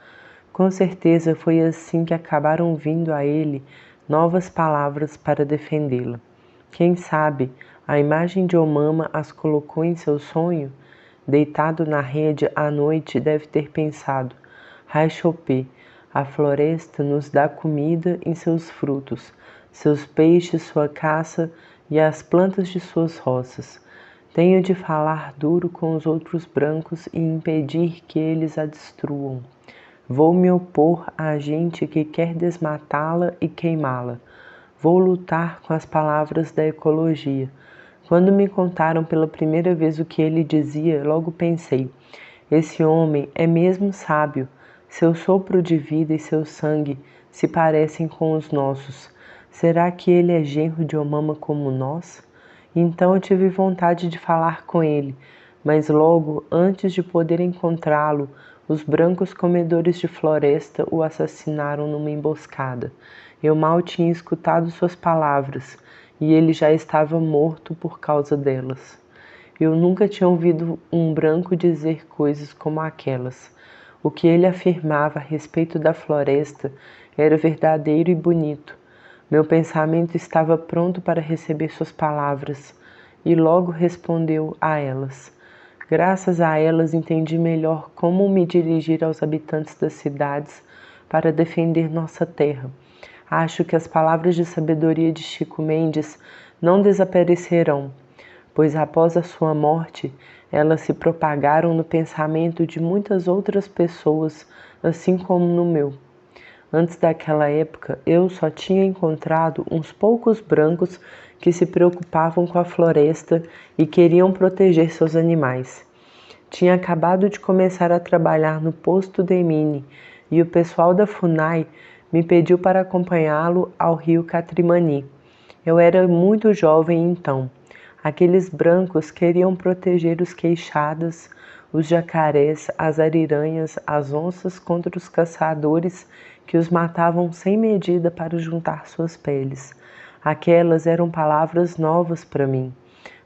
Com certeza foi assim que acabaram vindo a ele novas palavras para defendê-la. Quem sabe, a imagem de Omama as colocou em seu sonho? Deitado na rede à noite, deve ter pensado: Raixopê, a floresta nos dá comida em seus frutos, seus peixes, sua caça e as plantas de suas roças. Tenho de falar duro com os outros brancos e impedir que eles a destruam. Vou me opor à gente que quer desmatá-la e queimá-la. Vou lutar com as palavras da ecologia. Quando me contaram pela primeira vez o que ele dizia, logo pensei: esse homem é mesmo sábio. Seu sopro de vida e seu sangue se parecem com os nossos. Será que ele é genro de Omama como nós? Então eu tive vontade de falar com ele, mas logo, antes de poder encontrá-lo, os brancos comedores de floresta o assassinaram numa emboscada. Eu mal tinha escutado suas palavras, e ele já estava morto por causa delas. Eu nunca tinha ouvido um branco dizer coisas como aquelas. O que ele afirmava a respeito da floresta era verdadeiro e bonito. Meu pensamento estava pronto para receber suas palavras e logo respondeu a elas. Graças a elas entendi melhor como me dirigir aos habitantes das cidades para defender nossa terra. Acho que as palavras de sabedoria de Chico Mendes não desaparecerão, pois após a sua morte, elas se propagaram no pensamento de muitas outras pessoas, assim como no meu. Antes daquela época, eu só tinha encontrado uns poucos brancos que se preocupavam com a floresta e queriam proteger seus animais. Tinha acabado de começar a trabalhar no posto de mine e o pessoal da FUNAI me pediu para acompanhá-lo ao rio Catrimani. Eu era muito jovem então. Aqueles brancos queriam proteger os queixadas, os jacarés, as ariranhas, as onças contra os caçadores que os matavam sem medida para juntar suas peles. Aquelas eram palavras novas para mim,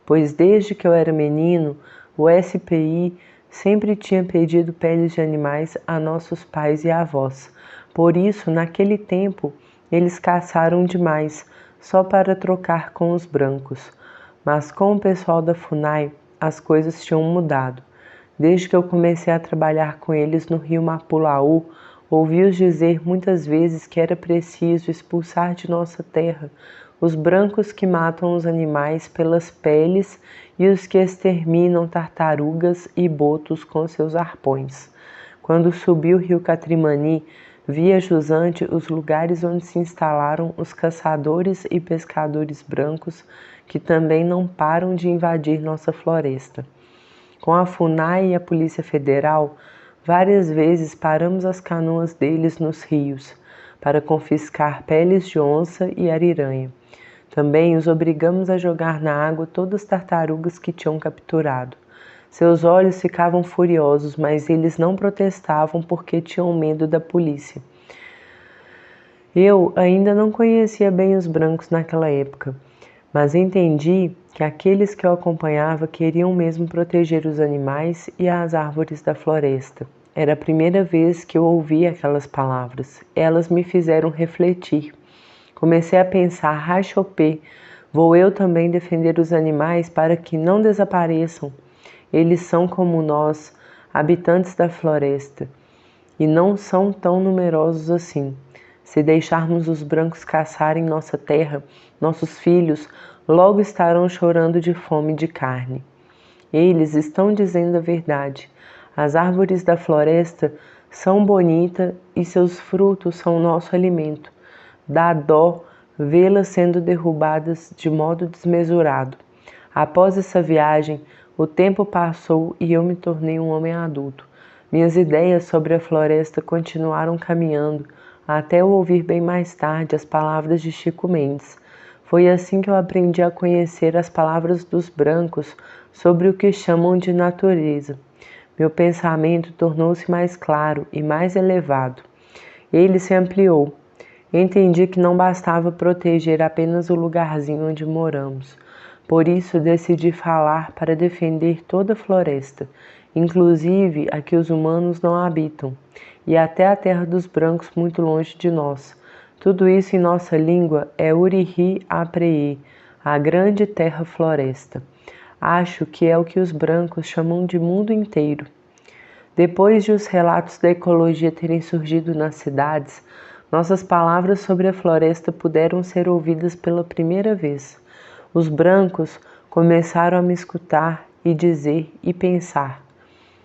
pois desde que eu era menino, o SPI sempre tinha pedido peles de animais a nossos pais e avós. Por isso, naquele tempo, eles caçaram demais, só para trocar com os brancos. Mas com o pessoal da FUNAI, as coisas tinham mudado. Desde que eu comecei a trabalhar com eles no rio Mapulaú, ouvi-os dizer muitas vezes que era preciso expulsar de nossa terra os brancos que matam os animais pelas peles e os que exterminam tartarugas e botos com seus arpões. Quando subi o rio Catrimani, via jusante os lugares onde se instalaram os caçadores e pescadores brancos que também não param de invadir nossa floresta. Com a FUNAI e a Polícia Federal, várias vezes paramos as canoas deles nos rios para confiscar peles de onça e ariranha. Também os obrigamos a jogar na água todas as tartarugas que tinham capturado. Seus olhos ficavam furiosos, mas eles não protestavam porque tinham medo da polícia. Eu ainda não conhecia bem os brancos naquela época, mas entendi que aqueles que eu acompanhava queriam mesmo proteger os animais e as árvores da floresta. Era a primeira vez que eu ouvi aquelas palavras. Elas me fizeram refletir. Comecei a pensar, Rachopé, vou eu também defender os animais para que não desapareçam. Eles são como nós, habitantes da floresta, e não são tão numerosos assim. Se deixarmos os brancos caçarem nossa terra, nossos filhos logo estarão chorando de fome e de carne. Eles estão dizendo a verdade. As árvores da floresta são bonitas e seus frutos são nosso alimento. Dá dó vê-las sendo derrubadas de modo desmesurado. Após essa viagem, o tempo passou e eu me tornei um homem adulto. Minhas ideias sobre a floresta continuaram caminhando até eu ouvir bem mais tarde as palavras de Chico Mendes. Foi assim que eu aprendi a conhecer as palavras dos brancos sobre o que chamam de natureza. Meu pensamento tornou-se mais claro e mais elevado. Ele se ampliou. Entendi que não bastava proteger apenas o lugarzinho onde moramos. Por isso decidi falar para defender toda a floresta, inclusive a que os humanos não habitam, e até a terra dos brancos muito longe de nós. Tudo isso em nossa língua é Urihi Apree, a grande terra floresta. Acho que é o que os brancos chamam de mundo inteiro. Depois de os relatos da ecologia terem surgido nas cidades, nossas palavras sobre a floresta puderam ser ouvidas pela primeira vez. Os brancos começaram a me escutar e dizer e pensar.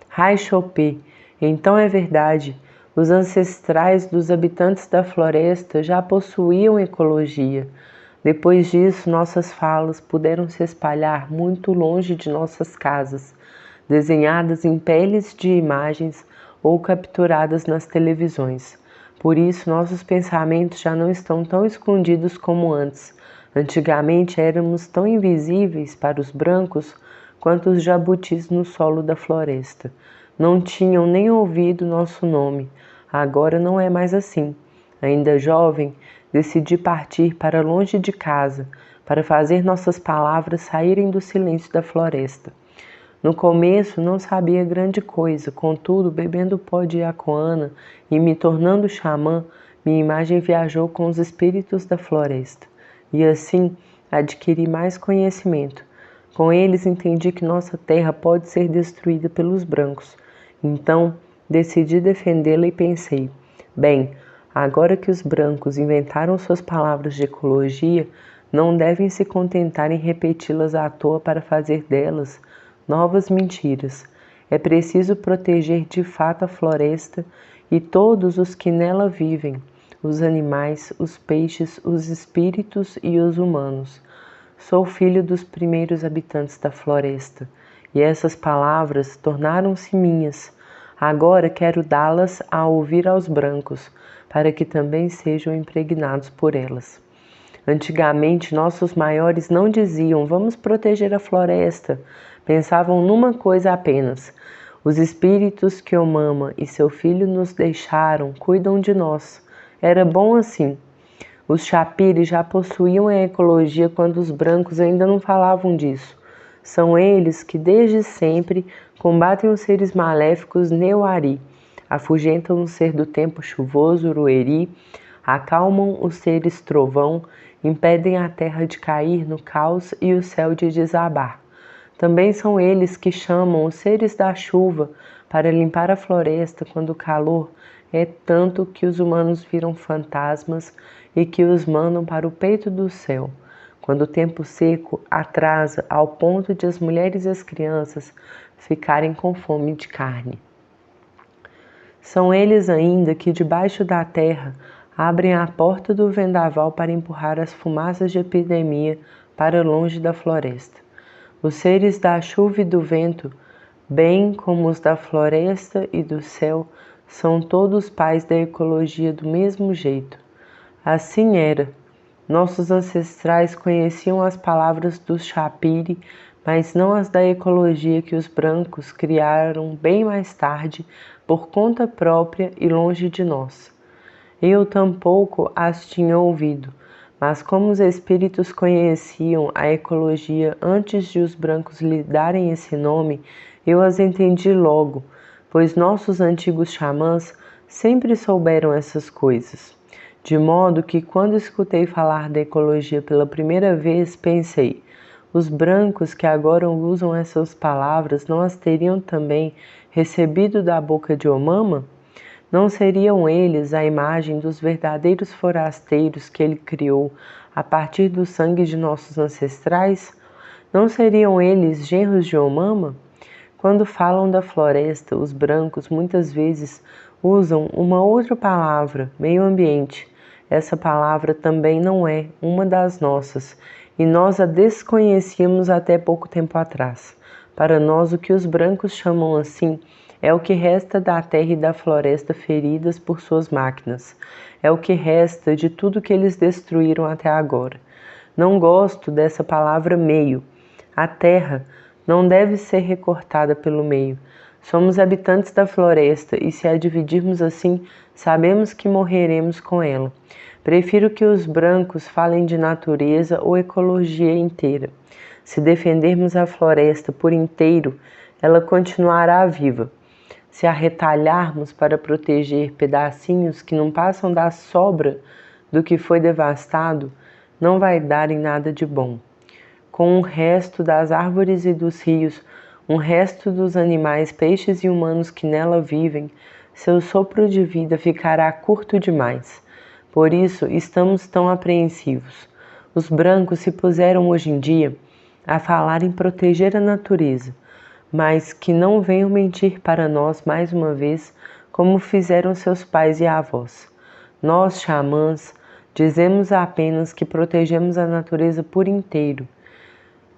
Rachopé, então é verdade, os ancestrais dos habitantes da floresta já possuíam ecologia. Depois disso, nossas falas puderam se espalhar muito longe de nossas casas, desenhadas em peles de imagens ou capturadas nas televisões. Por isso, nossos pensamentos já não estão tão escondidos como antes. Antigamente éramos tão invisíveis para os brancos quanto os jabutis no solo da floresta. Não tinham nem ouvido nosso nome. Agora não é mais assim. Ainda jovem, decidi partir para longe de casa, para fazer nossas palavras saírem do silêncio da floresta. No começo não sabia grande coisa, contudo, bebendo pó de iacoana e me tornando xamã, minha imagem viajou com os espíritos da floresta, e assim adquiri mais conhecimento. Com eles entendi que nossa terra pode ser destruída pelos brancos. Então decidi defendê-la e pensei: bem, agora que os brancos inventaram suas palavras de ecologia, não devem se contentar em repeti-las à toa para fazer delas novas mentiras. É preciso proteger de fato a floresta e todos os que nela vivem, os animais, os peixes, os espíritos e os humanos. Sou filho dos primeiros habitantes da floresta, e essas palavras tornaram-se minhas. Agora quero dá-las a ouvir aos brancos, para que também sejam impregnados por elas. Antigamente, nossos maiores não diziam: vamos proteger a floresta. Pensavam numa coisa apenas: os espíritos que Omama e seu filho nos deixaram cuidam de nós. Era bom assim. Os Chapires já possuíam a ecologia quando os brancos ainda não falavam disso. São eles que desde sempre combatem os seres maléficos Neuari, afugentam o ser do tempo chuvoso Urueri, acalmam os seres trovão, impedem a terra de cair no caos e o céu de desabar. Também são eles que chamam os seres da chuva para limpar a floresta quando o calor é tanto que os humanos viram fantasmas e que os mandam para o peito do céu, quando o tempo seco atrasa ao ponto de as mulheres e as crianças ficarem com fome de carne. São eles ainda que debaixo da terra abrem a porta do vendaval para empurrar as fumaças de epidemia para longe da floresta. Os seres da chuva e do vento, bem como os da floresta e do céu, são todos pais da ecologia do mesmo jeito. Assim era. Nossos ancestrais conheciam as palavras do Chapire, mas não as da ecologia que os brancos criaram bem mais tarde, por conta própria e longe de nós. Eu tampouco as tinha ouvido, mas como os espíritos conheciam a ecologia antes de os brancos lhe darem esse nome, eu as entendi logo, pois nossos antigos xamãs sempre souberam essas coisas. De modo que, quando escutei falar da ecologia pela primeira vez, pensei: os brancos que agora usam essas palavras não as teriam também recebido da boca de Omama? Não seriam eles a imagem dos verdadeiros forasteiros que ele criou a partir do sangue de nossos ancestrais? Não seriam eles genros de Omama? Quando falam da floresta, os brancos muitas vezes usam uma outra palavra, meio ambiente. Essa palavra também não é uma das nossas, e nós a desconhecíamos até pouco tempo atrás. Para nós, o que os brancos chamam assim é o que resta da terra e da floresta feridas por suas máquinas. É o que resta de tudo que eles destruíram até agora. Não gosto dessa palavra meio. A terra não deve ser recortada pelo meio. Somos habitantes da floresta e se a dividirmos assim, sabemos que morreremos com ela. Prefiro que os brancos falem de natureza ou ecologia inteira. Se defendermos a floresta por inteiro, ela continuará viva. Se a retalharmos para proteger pedacinhos que não passam da sobra do que foi devastado, não vai dar em nada de bom. Com o resto das árvores e dos rios, um resto dos animais, peixes e humanos que nela vivem, seu sopro de vida ficará curto demais. Por isso estamos tão apreensivos. Os brancos se puseram hoje em dia a falar em proteger a natureza, mas que não venham mentir para nós mais uma vez, como fizeram seus pais e avós. Nós, xamãs, dizemos apenas que protegemos a natureza por inteiro.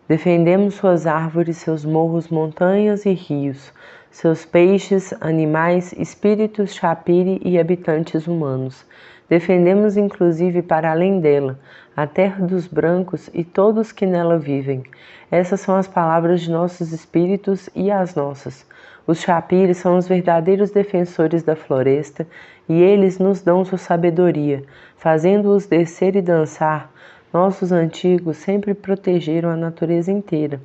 Defendemos suas árvores, seus morros, montanhas e rios, seus peixes, animais, espíritos Chapire e habitantes humanos. Defendemos inclusive para além dela, a terra dos brancos e todos que nela vivem. Essas são as palavras de nossos espíritos e as nossas. Os Chapires são os verdadeiros defensores da floresta e eles nos dão sua sabedoria, fazendo-os descer e dançar. Nossos antigos sempre protegeram a natureza inteira,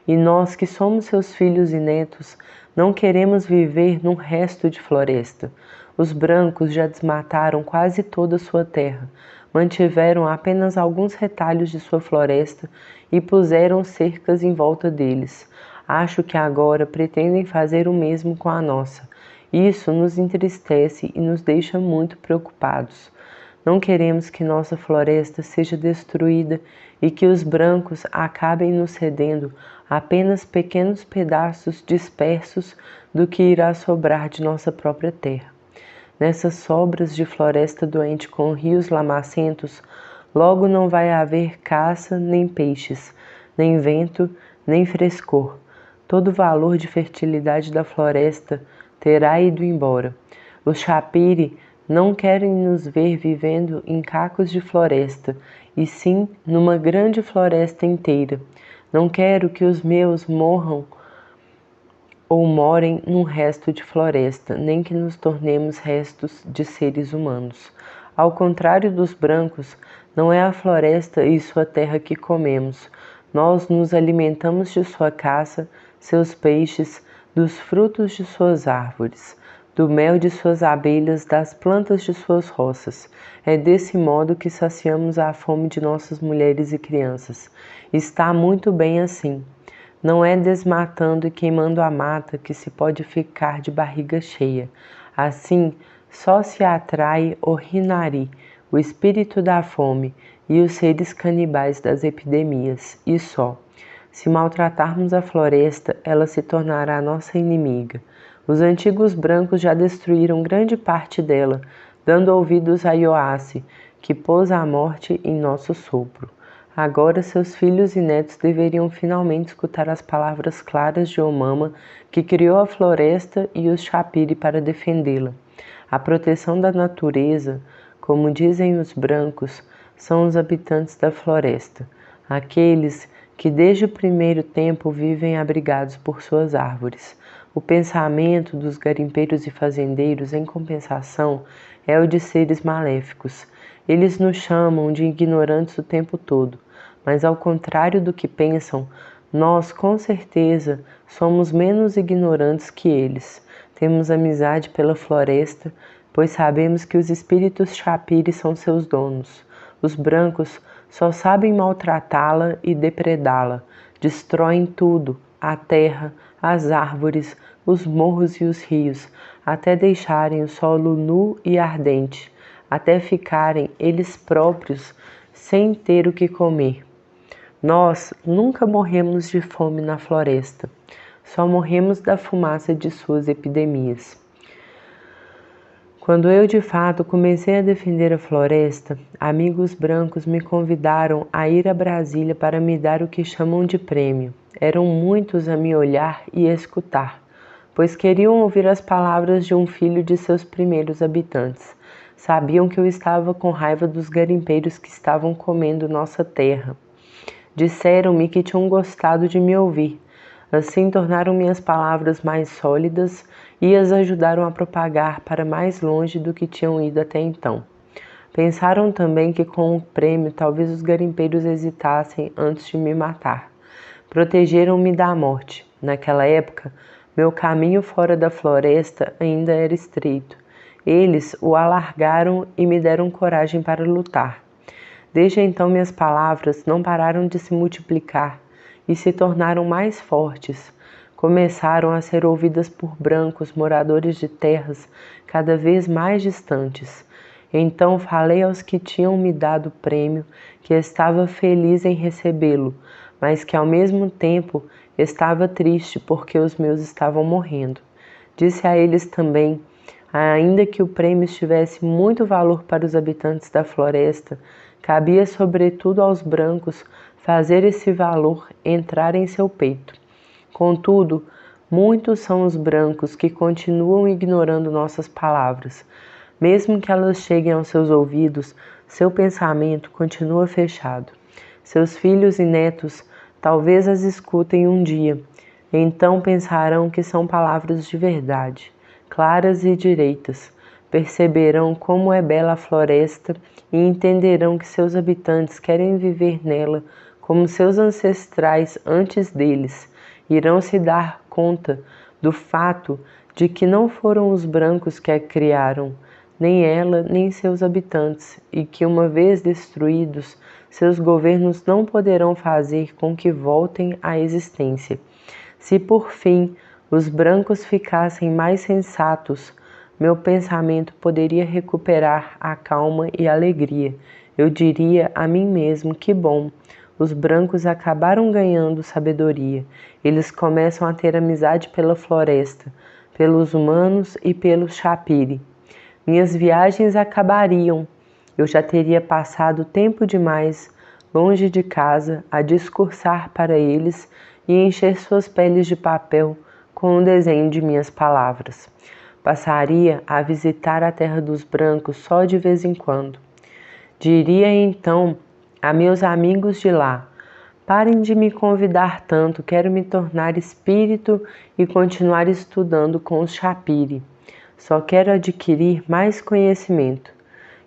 e nós que somos seus filhos e netos, não queremos viver num resto de floresta. Os brancos já desmataram quase toda a sua terra, mantiveram apenas alguns retalhos de sua floresta e puseram cercas em volta deles. Acho que agora pretendem fazer o mesmo com a nossa. Isso nos entristece e nos deixa muito preocupados. Não queremos que nossa floresta seja destruída e que os brancos acabem nos cedendo apenas pequenos pedaços dispersos do que irá sobrar de nossa própria terra. Nessas sobras de floresta doente com rios lamacentos, logo não vai haver caça nem peixes, nem vento, nem frescor. Todo o valor de fertilidade da floresta terá ido embora. Os Chapiri não querem nos ver vivendo em cacos de floresta, e sim numa grande floresta inteira. Não quero que os meus morram ou morem num resto de floresta, nem que nos tornemos restos de seres humanos. Ao contrário dos brancos, não é a floresta e sua terra que comemos. Nós nos alimentamos de sua caça, seus peixes, dos frutos de suas árvores, do mel de suas abelhas, das plantas de suas roças. É desse modo que saciamos a fome de nossas mulheres e crianças. Está muito bem assim. Não é desmatando e queimando a mata que se pode ficar de barriga cheia. Assim, só se atrai o Hinari, o espírito da fome, e os seres canibais das epidemias, e só. Se maltratarmos a floresta, ela se tornará nossa inimiga. Os antigos brancos já destruíram grande parte dela, dando ouvidos a Ioassi, que pôs a morte em nosso sopro. Agora seus filhos e netos deveriam finalmente escutar as palavras claras de Omama, que criou a floresta e os Chapiri para defendê-la. A proteção da natureza, como dizem os brancos, são os habitantes da floresta, aqueles que desde o primeiro tempo vivem abrigados por suas árvores. O pensamento dos garimpeiros e fazendeiros, em compensação, é o de seres maléficos. Eles nos chamam de ignorantes o tempo todo, mas ao contrário do que pensam, nós com certeza somos menos ignorantes que eles. Temos amizade pela floresta, pois sabemos que os espíritos Chapiri são seus donos. Os brancos só sabem maltratá-la e depredá-la. Destroem tudo, a terra, as árvores, os morros e os rios, até deixarem o solo nu e ardente, até ficarem eles próprios sem ter o que comer. Nós nunca morremos de fome na floresta, só morremos da fumaça de suas epidemias. Quando eu de fato comecei a defender a floresta, amigos brancos me convidaram a ir a Brasília para me dar o que chamam de prêmio. Eram muitos a me olhar e escutar, pois queriam ouvir as palavras de um filho de seus primeiros habitantes. Sabiam que eu estava com raiva dos garimpeiros que estavam comendo nossa terra. Disseram-me que tinham gostado de me ouvir. Assim tornaram minhas palavras mais sólidas e as ajudaram a propagar para mais longe do que tinham ido até então. Pensaram também que com o prêmio talvez os garimpeiros hesitassem antes de me matar. Protegeram-me da morte. Naquela época, meu caminho fora da floresta ainda era estreito. Eles o alargaram e me deram coragem para lutar. Desde então minhas palavras não pararam de se multiplicar e se tornaram mais fortes. Começaram a ser ouvidas por brancos moradores de terras cada vez mais distantes. Então falei aos que tinham me dado o prêmio que estava feliz em recebê-lo, mas que ao mesmo tempo estava triste porque os meus estavam morrendo. Disse a eles também, ainda que o prêmio tivesse muito valor para os habitantes da floresta, cabia sobretudo aos brancos fazer esse valor entrar em seu peito. Contudo, muitos são os brancos que continuam ignorando nossas palavras. Mesmo que elas cheguem aos seus ouvidos, seu pensamento continua fechado. Seus filhos e netos talvez as escutem um dia. Então pensarão que são palavras de verdade, claras e direitas. perceberão como é bela a floresta e entenderão que seus habitantes querem viver nela como seus ancestrais antes deles. Irão se dar conta do fato de que não foram os brancos que a criaram, nem ela, nem seus habitantes, e que, uma vez destruídos, seus governos não poderão fazer com que voltem à existência. Se por fim os brancos ficassem mais sensatos, meu pensamento poderia recuperar a calma e a alegria. Eu diria a mim mesmo que bom, os brancos acabaram ganhando sabedoria. Eles começam a ter amizade pela floresta, pelos humanos e pelo chapire. Minhas viagens acabariam. Eu já teria passado tempo demais longe de casa a discursar para eles e encher suas peles de papel com o desenho de minhas palavras. Passaria a visitar a terra dos brancos só de vez em quando. Diria então a meus amigos de lá: parem de me convidar tanto, quero me tornar espírito e continuar estudando com os chapire. Só quero adquirir mais conhecimento.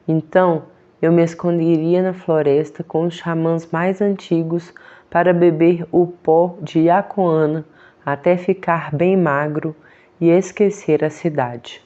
Então eu me esconderia na floresta com os xamãs mais antigos para beber o pó de Yacoana até ficar bem magro e esquecer a cidade.